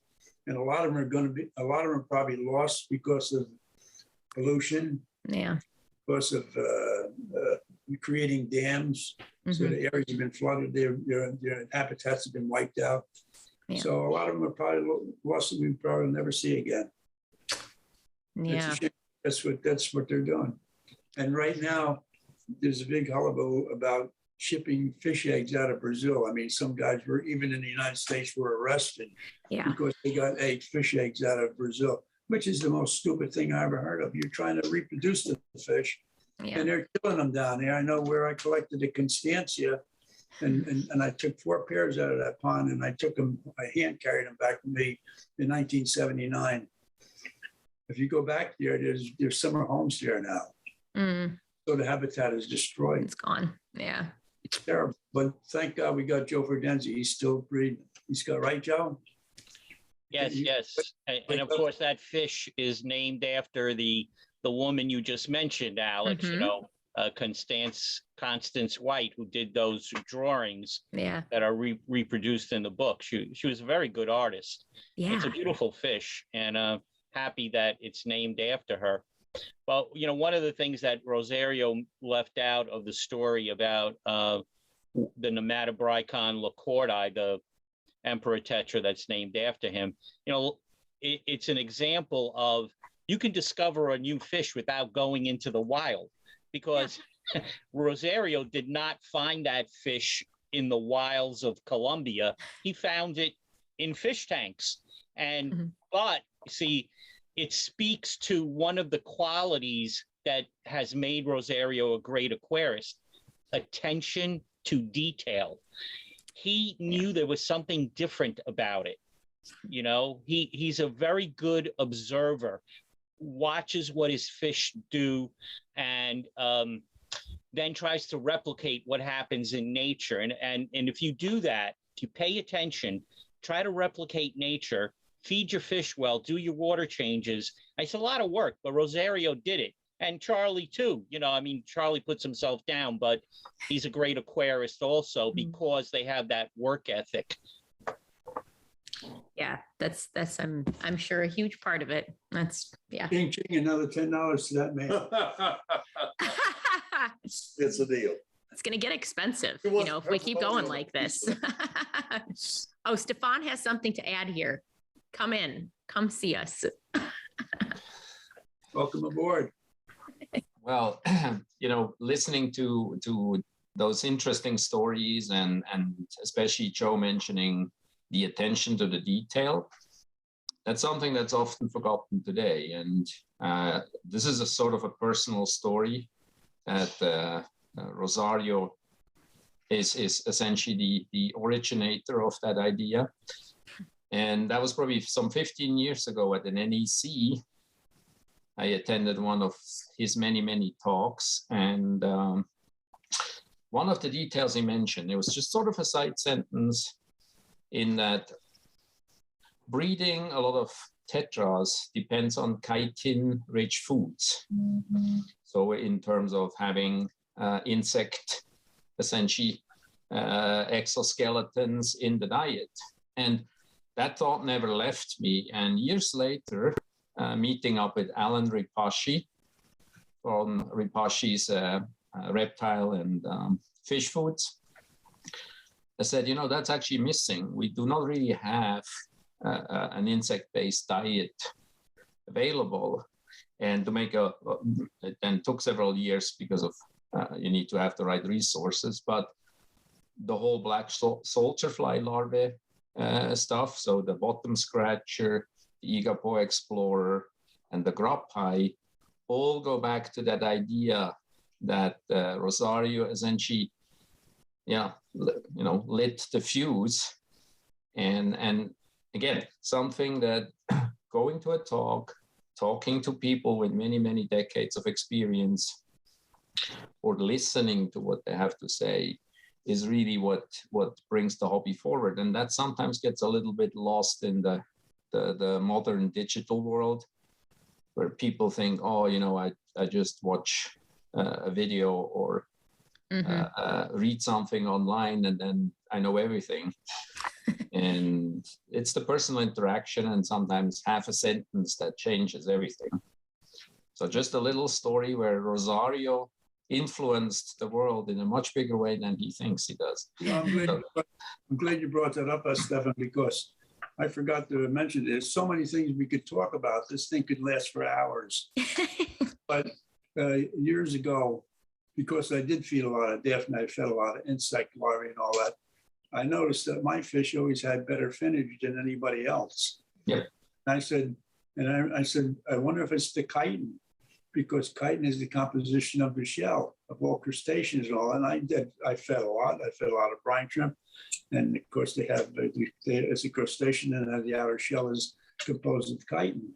B: And a lot of them are probably lost because of pollution.
A: Yeah.
B: Because of creating dams. So the areas have been flooded, their habitats have been wiped out. Yeah. So a lot of them are probably lost that we probably never see again.
A: Yeah.
B: That's what they're doing. And right now, there's a big hullabaloo about shipping fish eggs out of Brazil. I mean, some guys were, even in the United States, were arrested
A: Yeah.
B: because they got fish eggs out of Brazil, which is the most stupid thing I ever heard of. You're trying to reproduce the fish,
A: Yeah.
B: and they're killing them down there. I know where I collected the Constantia, and I took 4 pairs out of that pond, and I hand carried them back to me in 1979. If you go back there, there's summer homes there now.
A: Mm,
B: So the habitat is destroyed.
A: it's gone. Yeah.
B: It's terrible. But thank God we got Joe Ferdenzi. He's still breathing. He's got, right, Joe?
C: Yes, yes. And of course, that fish is named after the woman you just mentioned, Alex, you
A: Mhm.
C: know, Constance White, who did those drawings
A: Yeah.
C: that are reproduced in the book. She was a very good artist.
A: Yeah.
C: It's a beautiful fish, and happy that it's named after her. Well, you know, one of the things that Rosario left out of the story about the Nematobricon LaCorte, the emperor tetra that's named after him, you know, it's an example of you can discover a new fish without going into the wild, because Rosario did not find that fish in the wilds of Colombia. He found it in fish tanks. And
A: Mhm.
C: but see, it speaks to one of the qualities that has made Rosario a great aquarist: attention to detail. He knew there was something different about it. You know, he's a very good observer, watches what his fish do, and then tries to replicate what happens in nature. And if you do that, if you pay attention, try to replicate nature, feed your fish well, do your water changes. It's a lot of work, but Rosario did it. And Charley too. You know, I mean, Charley puts himself down, but he's a great aquarist also because they have that work ethic.
A: Yeah. That's I'm sure a huge part of it. That's yeah.
B: Ching, ching, another $10 to that man.
D: It's a deal.
A: It's going to get expensive,
D: It
A: you
D: was-
A: know, if we keep going
D: everybody
A: like
D: knows.
A: this. Oh, Stefan has something to add here. Come in, come see us.
B: Welcome aboard.
E: Well, you know, listening to those interesting stories and especially Joe mentioning the attention to the detail, that's something that's often forgotten today. And this is a sort of a personal story that Rosario is essentially the originator of that idea. And that was probably some 15 years ago at an NEC. I attended one of his many talks, and one of the details he mentioned, it was just sort of a side sentence in that breeding a lot of tetras depends on chitin-rich foods. Mm-hmm. So in terms of having insect, essentially exoskeletons in the diet. And that thought never left me. And years later, meeting up with Alan Ripashi from Ripashi's reptile and fish foods, I said, you know, that's actually missing. We do not really have an insect-based diet available. And to make it then took several years because of you need to have the right resources, but the whole black soldier fly larvae stuff, so the bottom scratcher, the Igapo explorer, and the grub pie all go back to that idea that Rosario essentially, lit the fuse. And again, something that going to a talk, talking to people with many decades of experience, or listening to what they have to say is really what brings the hobby forward. And that sometimes gets a little bit lost in the modern digital world, where people think, oh, you know, I just watch a video or read something online and then I know everything. And it's the personal interaction and sometimes half a sentence that changes everything. So just a little story where Rosario influenced the world in a much bigger way than he thinks he does.
B: Well, I'm glad you brought that up, Stefan, because I forgot to mention there's so many things we could talk about. This thing could last for hours. But years ago, because I did feed a lot of daphne, I fed a lot of insect larvae and all that. I noticed that my fish always had better finnage than anybody else.
E: Yeah.
B: I said, I said, I wonder if it's the chitin, because chitin is the composition of the shell of all crustaceans and all. And I fed a lot. I fed a lot of brine shrimp. And of course, they have, it's a crustacean, and the outer shell is composed of chitin.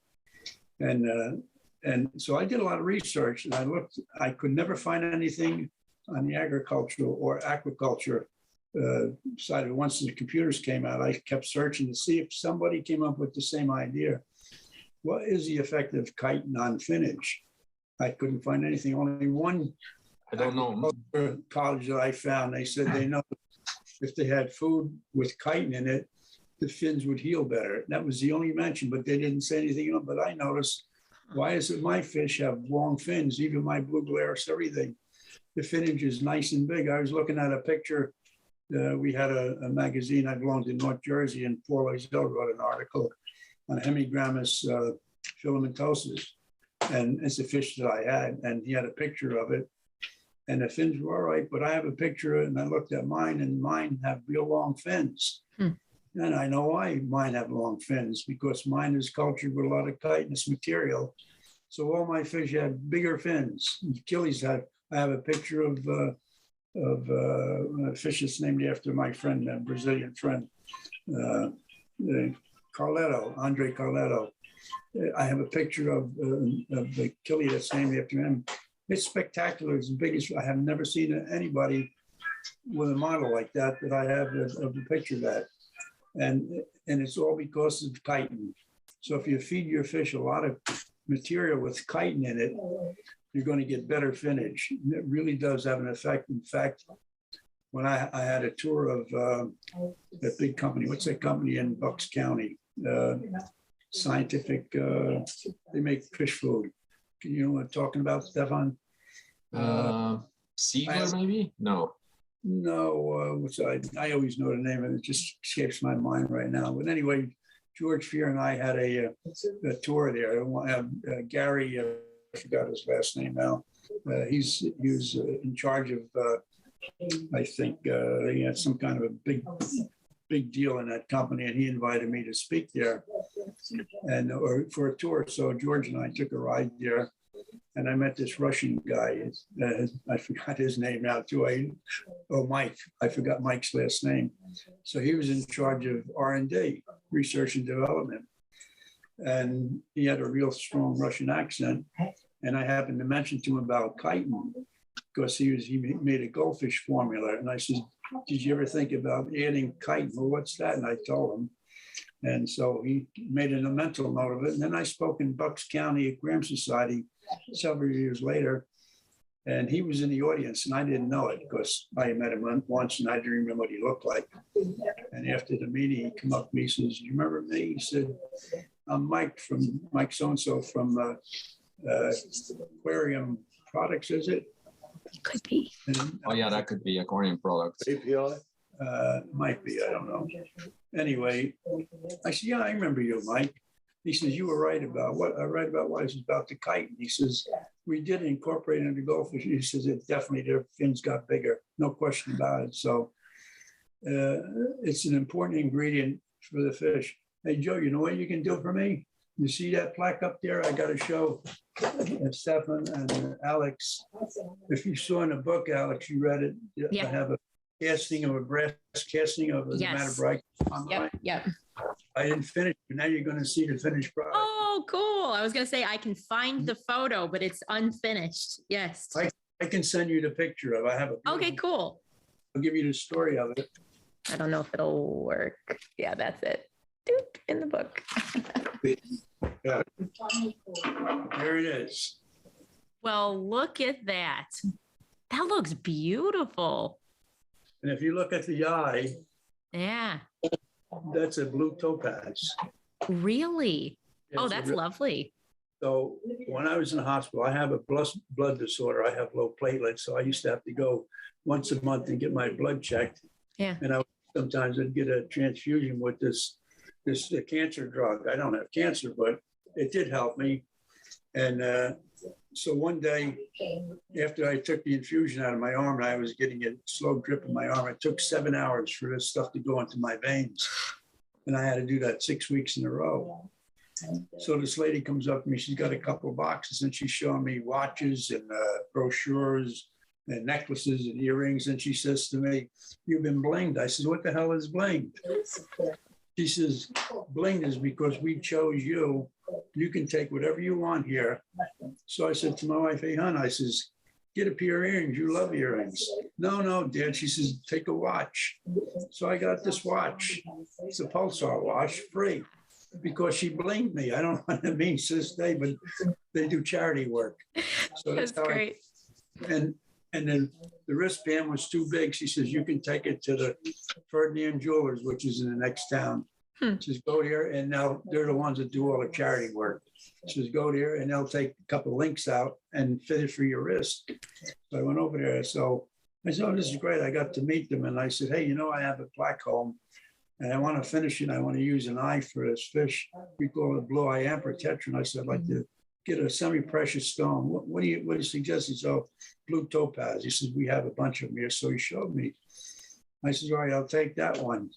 B: And so I did a lot of research, and I could never find anything on the agricultural or aquaculture side of it. Once the computers came out, I kept searching to see if somebody came up with the same idea. What is the effect of chitin on finnage? I couldn't find anything. Only one
E: I don't know.
B: college that I found, they said they know if they had food with chitin in it, the fins would heal better. That was the only mention, but they didn't say anything else. But I noticed, why is it my fish have long fins, even my blue glarus, everything? The finnage is nice and big. I was looking at a picture. We had a magazine. I belonged in North Jersey, and Paul Loisel wrote an article on hemigrammus filamentosus. And it's a fish that I had, and he had a picture of it. And the fins were all right, but I have a picture of it, and I looked at mine, and mine have real long fins. And I know why mine have long fins, because mine is cultured with a lot of chitinous material. So all my fish have bigger fins. Achilles I have a picture of a fish that's named after my friend, a Brazilian friend, Carletto, Andre Carletto. I have a picture of the Achilles that's named after him. It's spectacular. It's the biggest. I have never seen anybody with a model like that I have of the picture of that. And it's all because of chitin. So if you feed your fish a lot of material with chitin in it, you're going to get better finnage. And it really does have an effect. In fact, when I had a tour of that big company, what's that company in Bucks County? Scientific, they make fish food. You know what I'm talking about, Stefan?
E: Sealer, maybe? No.
B: No, which I always know the name, and it just escapes my mind right now. But anyway, George Fear and I had a tour there. Gary, I forgot his last name now. He was in charge of, I think, he had some kind of a big deal in that company, and he invited me to speak there, or for a tour. So George and I took a ride there, and I met this Russian guy. I forgot his name now too. Mike. I forgot Mike's last name. So he was in charge of R&D, research and development, and he had a real strong Russian accent. And I happened to mention to him about chitin, because he made a goldfish formula, and I said, "Did you ever think about adding chitin?" Well, what's that? And I told him. And so he made a mental note of it. And then I spoke in Bucks County Aquarium Society several years later, and he was in the audience, and I didn't know it because I met him once and I didn't remember what he looked like. And after the meeting, he came up to me and says, "You remember me?" He said, "I'm Mike so-and-so from Aquarium Products, is it?"
A: Could be.
E: Oh yeah, that could be aquarium products.
D: API?
B: Might be, I don't know. Anyway, I said, "Yeah, I remember you, Mike." He says, "You were right about what?" I read about what? It's about the chitin. He says, "We did incorporate into goldfish." He says, "It definitely, their fins got bigger, no question about it." So it's an important ingredient for the fish. Hey, Joe, you know what you can do for me? You see that plaque up there? I got to show Stefan and Alex. If you saw in the book, Alex, you read it.
A: Yeah.
B: I have a casting of a brass casting of a
A: Yes.
B: Matterbright online.
A: Yep.
B: I didn't finish. Now you're going to see the finished product.
A: Oh, cool. I was going to say I can find the photo, but it's unfinished. Yes.
B: I can send you the picture of it. I have a.
A: Okay, cool.
B: I'll give you the story of it.
A: I don't know if it'll work. Yeah, that's it. Doop, in the book.
B: Yeah. There it is.
A: Well, look at that. That looks beautiful.
B: And if you look at the eye,
A: Yeah.
B: that's a blue topaz.
A: Really? Oh,
B: It's a
A: that's
B: real-
A: lovely.
B: So when I was in the hospital, I have a blood disorder. I have low platelets. So I used to have to go once a month and get my blood checked.
A: Yeah.
B: And sometimes I'd get a transfusion with this cancer drug. I don't have cancer, but it did help me. And so one day after I took the infusion out of my arm and I was getting a slow drip in my arm, it took 7 hours for this stuff to go into my veins. And I had to do that 6 weeks in a row. So this lady comes up to me, she's got a couple of boxes and she's showing me watches and brochures and necklaces and earrings. And she says to me, "You've been blinged." I says, "What the hell is blinged?" She says, "Blinged is because we chose you. You can take whatever you want here." So I said to my wife, "Hey, hon," I says, "get a pair of earrings. You love earrings." No, Dad. She says, "Take a watch." So I got this watch. It's a Pulsar watch, free, because she blinged me. I don't know what that means to this day, but they do charity work. So
A: That's
B: how
A: great.
B: And then the wristband was too big. She says, "You can take it to the Ferdinand Jewelers, which is in the next town." She says, "Go here." And now they're the ones that do all the charity work. She says, "Go there and they'll take a couple of links out and fit it for your wrist." So I went over there. So I said, "Oh, this is great." I got to meet them. And I said, "Hey, I have a plaque home and I want to finish it. I want to use an eye for this fish. We call it blue eye amphitetron." I said, "I'd like to get a semi-precious stone. What do you suggest?" He said, "Oh, blue topaz." He says, "We have a bunch of them here." So he showed me. I said, "All right, I'll take that one,"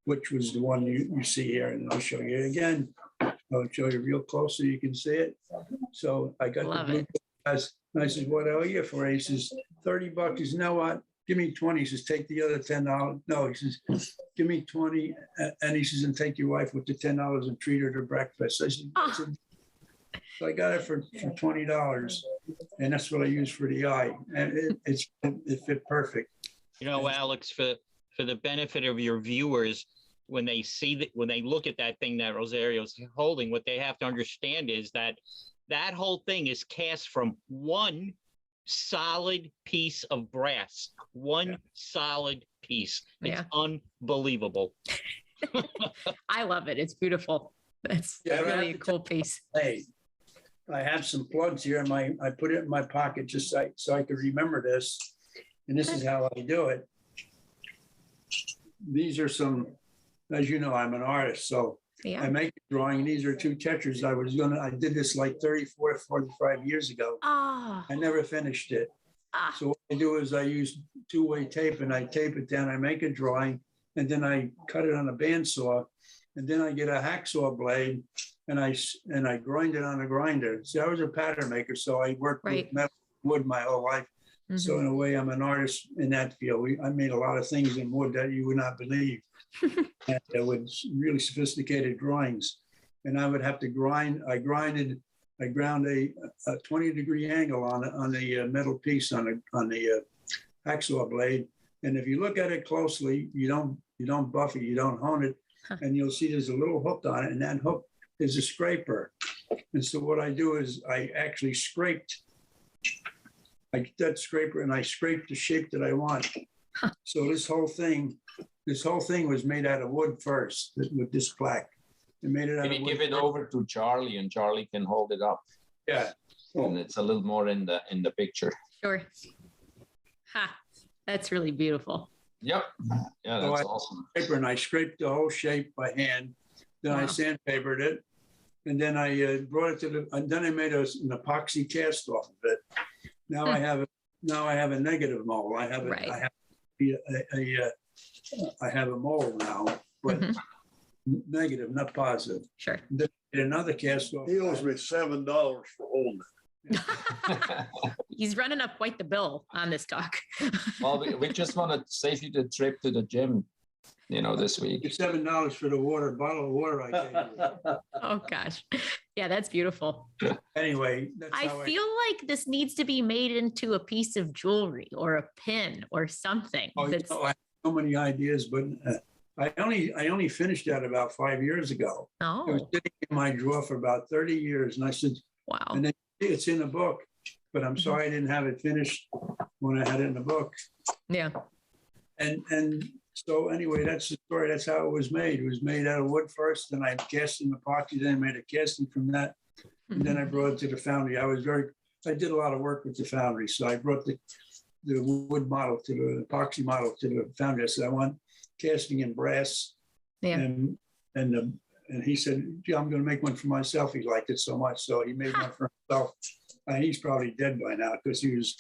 B: which was the one you see here. And I'll show you again. I'll show you real close so you can see it. So I got
A: Love
B: the blue
A: it.
B: topaz. And I said, "What are you for?" He says, $30. He says, "You know what? Give me 20. He says, "Take the other $10. No, he says, "Give me 20. And he says, "And take your wife with the $10 and treat her to breakfast." I said, so I got it for $20. And that's what I use for the eye. And it fit perfect.
C: Alex, for the benefit of your viewers, when they see that, when they look at that thing that Rosario's holding, what they have to understand is that that whole thing is cast from one solid piece of brass, one solid piece. It's unbelievable.
A: I love it. It's beautiful. It's really a cool piece.
B: Hey, I have some plugs here. I put it in my pocket just so I could remember this. And this is how I do it. These are some, as you know, I'm an artist, so I make a drawing. These are 2 tetras. I did this like 34, 45 years ago.
A: Oh.
B: I never finished it. So what I do is I use 2-way tape and I tape it down. I make a drawing and then I cut it on a bandsaw, and then I get a hacksaw blade and I grind it on a grinder. See, I was a pattern maker, so I worked with metal, wood my whole life. Mm-hmm. So in a way, I'm an artist in that field. I made a lot of things in wood that you would not believe. And it was really sophisticated drawings. And I would have to grind. I ground a 20-degree angle on the metal piece on the hacksaw blade. And if you look at it closely, you don't buff it, you don't hone it, and you'll see there's a little hook on it, and that hook is a scraper. And so what I do is I actually I get that scraper and I scrape the shape that I want. So this whole thing was made out of wood first with this plaque. It made it out of wood.
E: Can you give it over to Charley and Charley can hold it up?
B: Yeah.
E: And it's a little more in the picture.
A: Sure. Ha, that's really beautiful.
E: Yep. Yeah, that's awesome.
B: And I scraped the whole shape by hand. Then I sandpapered it. And then I brought it and then I made an epoxy cast off of it. Now I have a negative mold. I have a mold now, but negative, not positive.
A: Sure.
B: Then I did another cast off.
D: He owes me $7 for holding it.
A: He's running up quite the bill on this talk.
E: Well, we just want to save you the trip to the gym, this week.
B: $7 for the bottle of water I gave you.
A: Oh gosh. Yeah, that's beautiful.
B: Anyway,
A: I feel like this needs to be made into a piece of jewelry or a pin or something.
B: I have so many ideas, but I only finished that about 5 years ago.
A: Oh.
B: It was sitting in my drawer for about 30 years. And I said,
A: wow.
B: And then it's in the book, but I'm sorry I didn't have it finished when I had it in the book. Yeah. And so anyway, that's the story. That's how it was made. It was made out of wood first, then I cast in epoxy, then I made a casting from that. And then I brought it to the foundry. I did a lot of work with the foundry. So I brought the wood model to the epoxy model to the foundry. I said, I want casting in brass. Yeah. And he said, "Yeah, I'm going to make one for myself." He liked it so much. So he made one for himself. He's probably dead by now because he was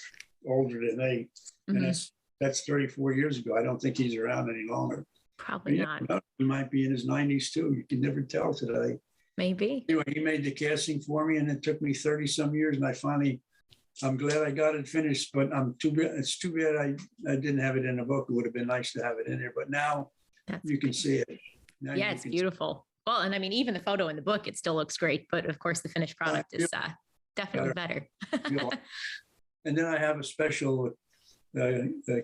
B: older than me. And
A: Mhm.
B: that's 34 years ago. I don't think he's around any longer.
A: Probably
B: You
A: not.
B: never know, he might be in his 90s too. You can never tell today.
A: Maybe.
B: Anyway, he made the casting for me, and it took me 30 some years. And I'm glad I got it finished, but it's too bad I didn't have it in the book. It would have been nice to have it in there, but now
A: That's
B: you can see it. Now
A: yeah,
B: you
A: it's
B: can
A: beautiful. Well, and I mean, even the photo in the book, it still looks great. But of course, the finished product is definitely better.
B: feel- And then I have a special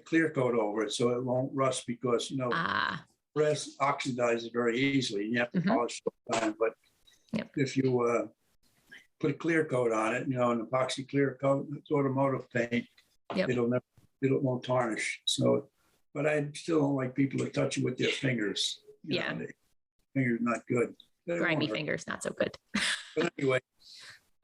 B: clear coat over it so it won't rust because,
A: Ah,
B: brass oxidizes very easily. And you have to
A: Mhm.
B: polish all the time. But
A: Yep.
B: if you put a clear coat on it, an epoxy clear coat, it's automotive paint,
A: Yep.
B: it won't tarnish. So, but I still don't like people to touch it with their fingers.
A: Yeah.
B: Fingers not good. But it won't
A: grimy
B: hurt.
A: fingers, not so good.
B: But anyway,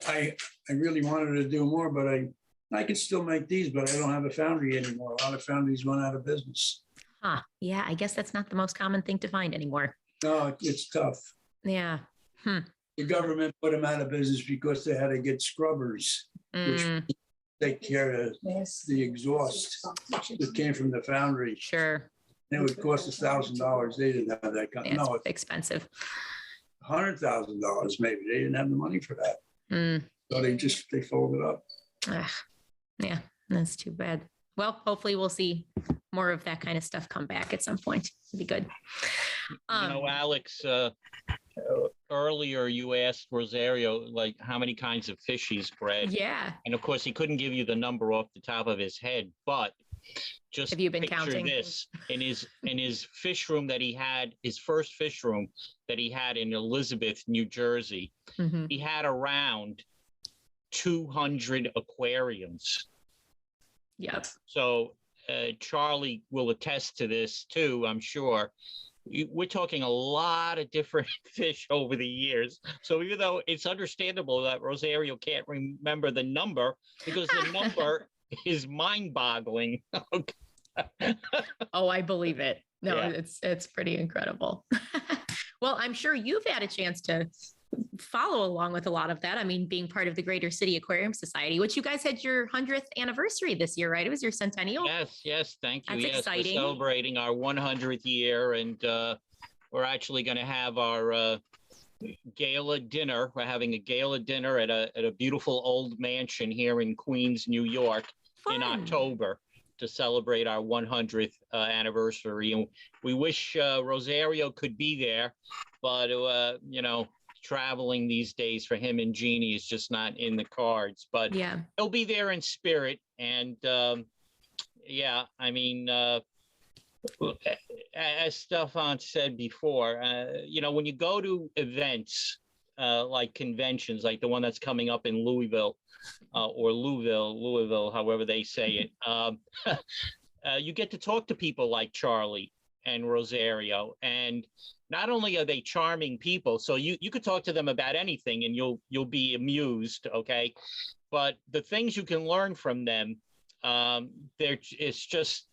B: I really wanted to do more, but I can still make these, but I don't have a foundry anymore. A lot of foundries went out of business.
A: Huh. Yeah, I guess that's not the most common thing to find anymore.
B: No, it's tough.
A: Yeah.
B: The government put them out of business because they had to get scrubbers, which
A: Mm,
B: take care of the exhaust that came from the foundry.
A: sure.
B: And it would cost $1,000. They didn't have that kind.
A: Yeah,
B: No,
A: it's expensive.
B: $100,000 maybe. They didn't have the money for that.
A: Mm,
B: So they folded up.
A: yeah, that's too bad. Well, hopefully we'll see more of that kind of stuff come back at some point. It'd be good.
C: Alex, earlier you asked Rosario, like, how many kinds of fish he's bred.
A: Yeah.
C: And of course, he couldn't give you the number off the top of his head, but just
A: Have you been
C: picture
A: counting?
C: this in his fish room that he had, his first fish room that he had in Elizabeth, New Jersey.
A: Mhm.
C: He had around 200 aquariums.
A: Yep.
C: So Charley will attest to this too, I'm sure. We're talking a lot of different fish over the years. So even though it's understandable that Rosario can't remember the number, because the number is mind-boggling.
A: Oh, I believe it. No,
C: Yeah.
A: it's pretty incredible. Well, I'm sure you've had a chance to follow along with a lot of that. I mean, being part of the Greater City Aquarium Society, which you guys had your 100th anniversary this year, right? It was your centennial.
C: Yes, thank you.
A: That's
C: Yes,
A: exciting.
C: we're celebrating our 100th year, and we're actually going to have our gala dinner. We're having a gala dinner at a beautiful old mansion here in Queens, New York, in
A: Fun.
C: October to celebrate our 100th anniversary. And we wish Rosario could be there, but traveling these days for him and Jeannie is just not in the cards. But
A: Yeah.
C: he'll be there in spirit. And yeah, I mean, as Stefan said before, when you go to events like conventions, like the one that's coming up in Louisville or Louisville, however they say it, you get to talk to people like Charley and Rosario, and not only are they charming people, so you could talk to them about anything and you'll be amused, okay? But the things you can learn from them, it's just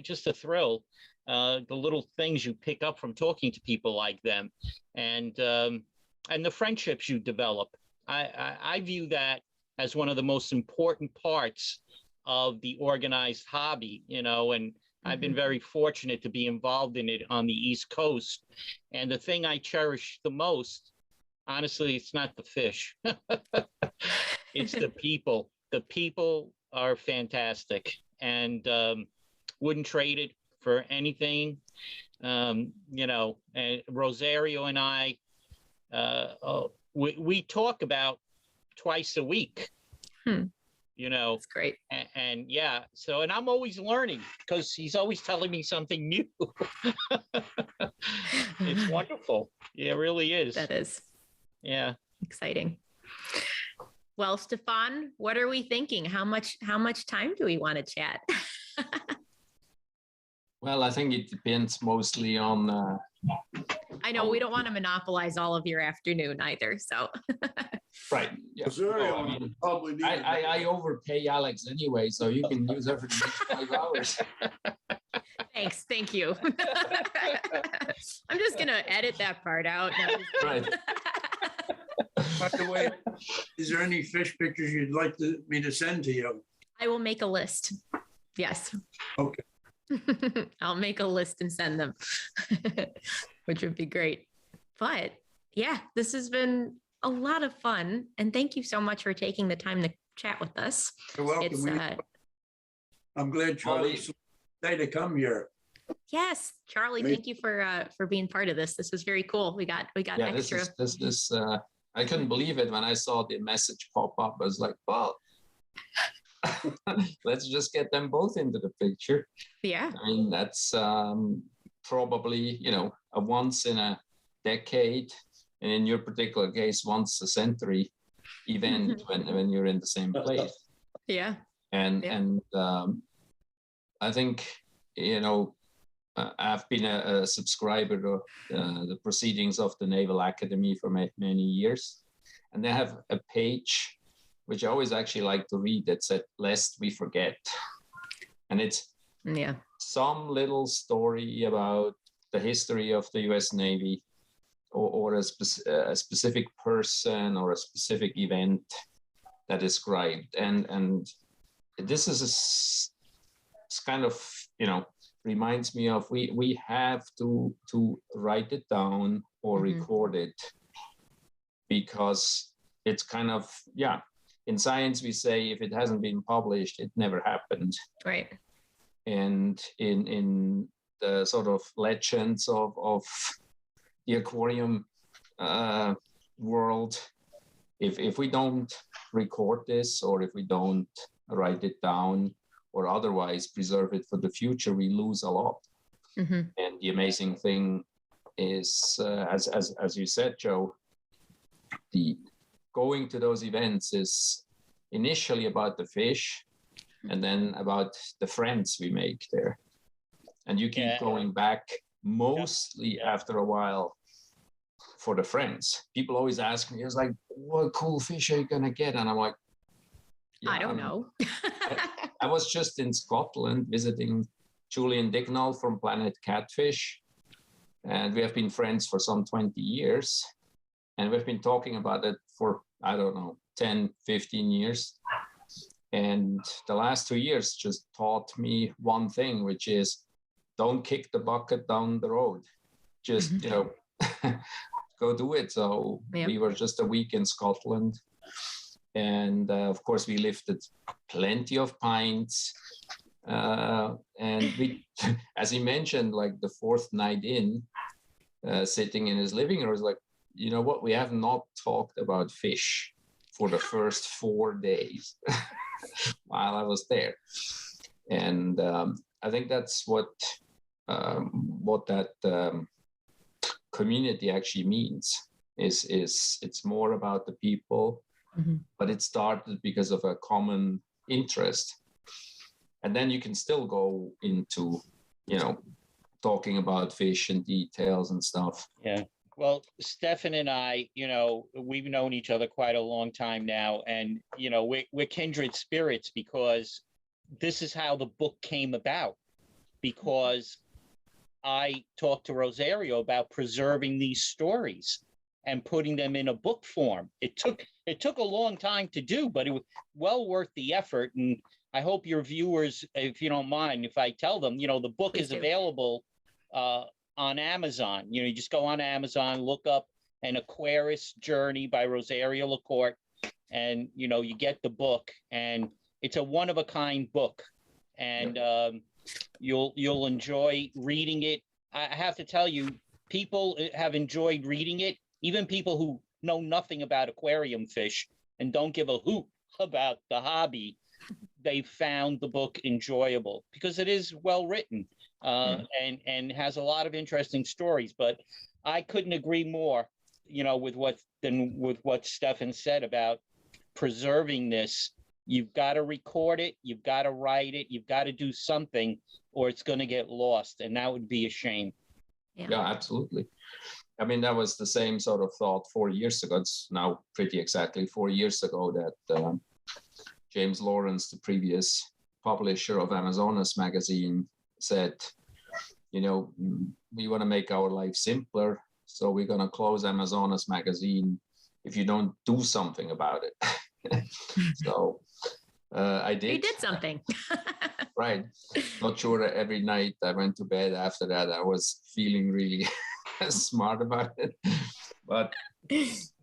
C: just a thrill. The little things you pick up from talking to people like them, and the friendships you develop. I view that as one of the most important parts of the organized hobby, and I've been very fortunate to be involved in it on the East Coast. And the thing I cherish the most, honestly, it's not the fish. It's the people. The people are fantastic, and wouldn't trade it for anything. And Rosario and I, we talk about twice a week.
A: That's great.
C: And yeah, and I'm always learning because he's always telling me something new. It's wonderful. Yeah, it really is.
A: That is
C: Yeah.
A: exciting. Well, Stefan, what are we thinking? How much time do we want to chat?
E: Well, I think it depends mostly on.
A: I know we don't want to monopolize all of your afternoon either. So
E: Right. Yeah.
D: Rosario
E: No, I mean,
D: probably need.
E: I overpay Alex anyway, so you can use her for the next 5 hours.
A: thanks. Thank you. I'm just going to edit that part out.
E: Right.
B: By the way, is there any fish pictures you'd like me to send to you?
A: I will make a list. Yes.
B: Okay.
A: I'll make a list and send them, which would be great. But yeah, this has been a lot of fun. And thank you so much for taking the time to chat with us.
B: You're welcome.
A: It's,
B: I'm glad Charlie decided to come here.
A: yes, Charlie, thank you for being part of this. This was very cool. We got extra.
E: This I couldn't believe it when I saw the message pop up. I was like, well, let's just get them both into the picture.
A: Yeah.
E: I mean, that's probably, a once in a decade, and in your particular case, once a century event when you're in the same place.
A: Yeah.
E: And I think, I've been a subscriber to the proceedings of the Naval Academy for many years. And they have a page, which I always actually like to read, that said, "Lest we forget." And it's some little story about the history of the US Navy, or a specific person or a specific event that is described. And this is it's kind of, reminds me of we have to write it down or record it, because it's kind of, in science we say if it hasn't been published, it never happened.
A: Right.
E: And in the sort of legends of the aquarium world, if we don't record this, or if we don't write it down, or otherwise preserve it for the future, we lose a lot. And the amazing thing is, as you said, Joe, the going to those events is initially about the fish, and then about the friends we make there. And you keep going back mostly after a while for the friends. People always ask me, it's like, what cool fish are you gonna get? And I'm like,
A: I don't know.
E: I was just in Scotland visiting Julian Dignall from Planet Catfish, and we have been friends for some 20 years. And we've been talking about it for, 10, 15 years. And the last 2 years just taught me one thing, which is don't kick the bucket down the road. Just, go do it. So we were just a week in Scotland. And of course, we lifted plenty of pints. And we, as he mentioned, like the fourth night in, sitting in his living room, was like, you know what? We have not talked about fish for the first 4 days while I was there. And I think that's what that community actually means. Is it's more about the people. But it started because of a common interest. And then you can still go into, talking about fish and details and stuff.
C: Yeah. Well, Stefan and I, we've known each other quite a long time now. And, we're kindred spirits, because this is how the book came about. Because I talked to Rosario about preserving these stories and putting them in a book form. It took a long time to do, but it was well worth the effort. And I hope your viewers, if you don't mind, if I tell them, the book is available on Amazon. You just go on Amazon, look up An Aquarist Journey by Rosario LaCorte, and you get the book. And it's a one-of-a-kind book, and you'll enjoy reading it. I have to tell you, people have enjoyed reading it. Even people who know nothing about aquarium fish and don't give a hoot about the hobby, they found the book enjoyable because it is well written and has a lot of interesting stories. But I couldn't agree more, with what Stefan said about preserving this. You've got to record it, you've got to write it, you've got to do something, or it's going to get lost, and that would be a shame.
E: Yeah, absolutely. I mean, that was the same sort of thought 4 years ago. It's now pretty exactly 4 years ago that James Lawrence, the previous publisher of Amazonas magazine, said, we want to make our life simpler. So we're going to close Amazonas magazine if you don't do something about it. So I did.
A: You did something.
E: Right. Not sure that every night I went to bed after that I was feeling really smart about it. But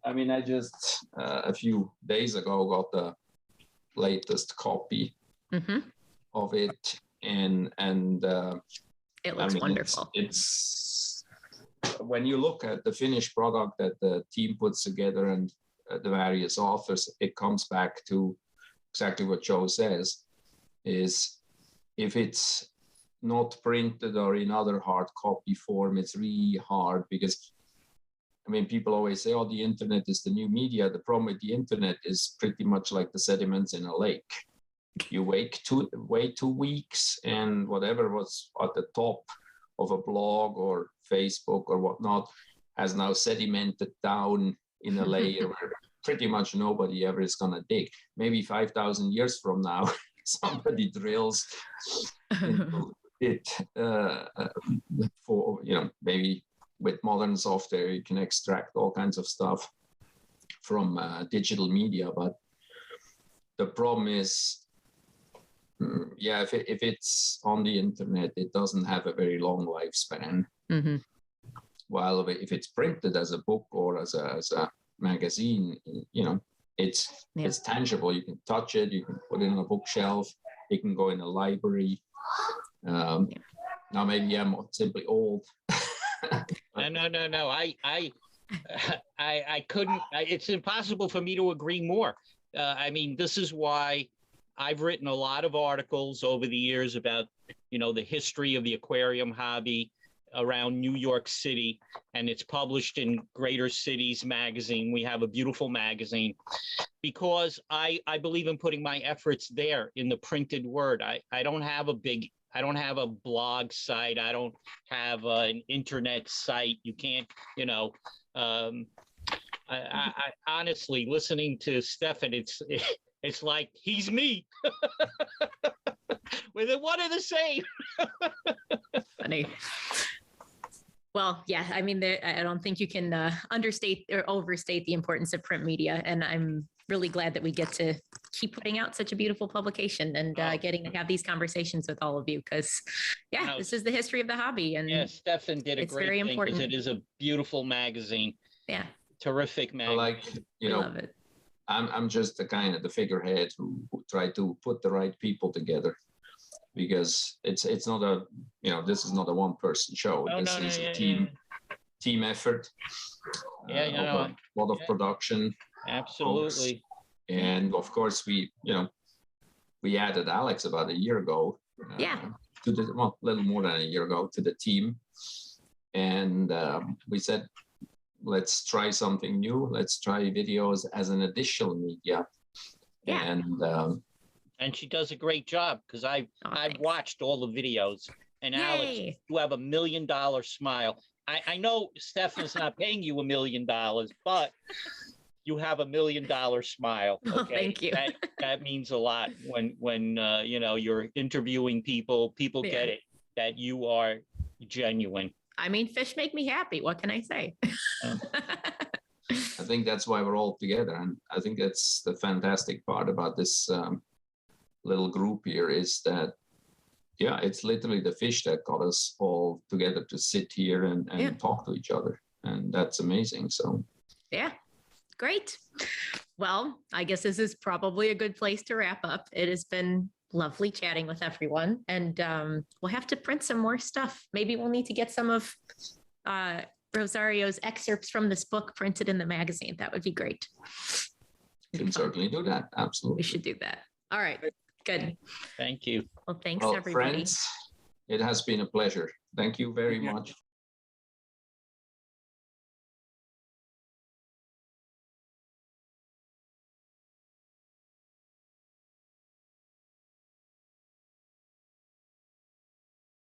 E: I mean, I just a few days ago got the latest copy of it, and
A: it looks wonderful.
E: It's when you look at the finished product that the team puts together and the various authors, it comes back to exactly what Joe says, is if it's not printed or in other hard copy form, it's really hard because, I mean, people always say, oh, the internet is the new media. The problem with the internet is pretty much like the sediments in a lake. You wait 2 weeks and whatever was at the top of a blog or Facebook or whatnot has now sedimented down in a layer where pretty much nobody ever is going to dig. Maybe 5,000 years from now, somebody drills into it for, maybe with modern software, you can extract all kinds of stuff from digital media. But the problem is, if it's on the internet, it doesn't have a very long lifespan. While if it's printed as a book or as a magazine, it's tangible. You can touch it, you can put it on a bookshelf, it can go in a library. Now maybe I'm simply old.
C: No. I couldn't. It's impossible for me to agree more. I mean, this is why I've written a lot of articles over the years about, the history of the aquarium hobby around New York City, and it's published in Greater Cities magazine. We have a beautiful magazine because I believe in putting my efforts there in the printed word. I don't have a blog site. I don't have an internet site. You can't, I honestly, listening to Stefan, it's like he's me. We're one and the same.
A: Funny. Well, yeah, I mean, I don't think you can understate or overstate the importance of print media. And I'm really glad that we get to keep putting out such a beautiful publication and getting to have these conversations with all of you. Because, this is the history of the hobby. And
C: Stefan did a great thing because it is a beautiful magazine. Yeah. Terrific magazine.
E: I love it. I'm just the figurehead who tried to put the right people together, because it's not this is not a one-person show. This is a team effort. A lot of production.
C: Absolutely.
E: And of course we added Alex about a year ago. To the little more than a year ago to the team, and we said, let's try something new. Let's try videos as an additional media.
C: And she does a great job because I've watched all the videos. And Alex, you have $1 million smile. I know Stefan's not paying you $1 million, but you have $1 million smile. Okay?
A: Oh, thank you.
C: That means a lot when you're interviewing people. People get it that you are genuine.
A: I mean, fish make me happy. What can I say?
E: I think that's why we're all together. And I think that's the fantastic part about this little group here is that, it's literally the fish that got us all together to sit here and talk to each other. And that's amazing. So,
A: great. Well, I guess this is probably a good place to wrap up. It has been lovely chatting with everyone, and we'll have to print some more stuff. Maybe we'll need to get some of Rosario's excerpts from this book printed in the magazine. That would be great.
E: We can certainly do that. Absolutely.
A: We should do that. All right. Good.
C: Thank you.
A: Well, thanks everybody.
E: Friends, it has been a pleasure. Thank you very much.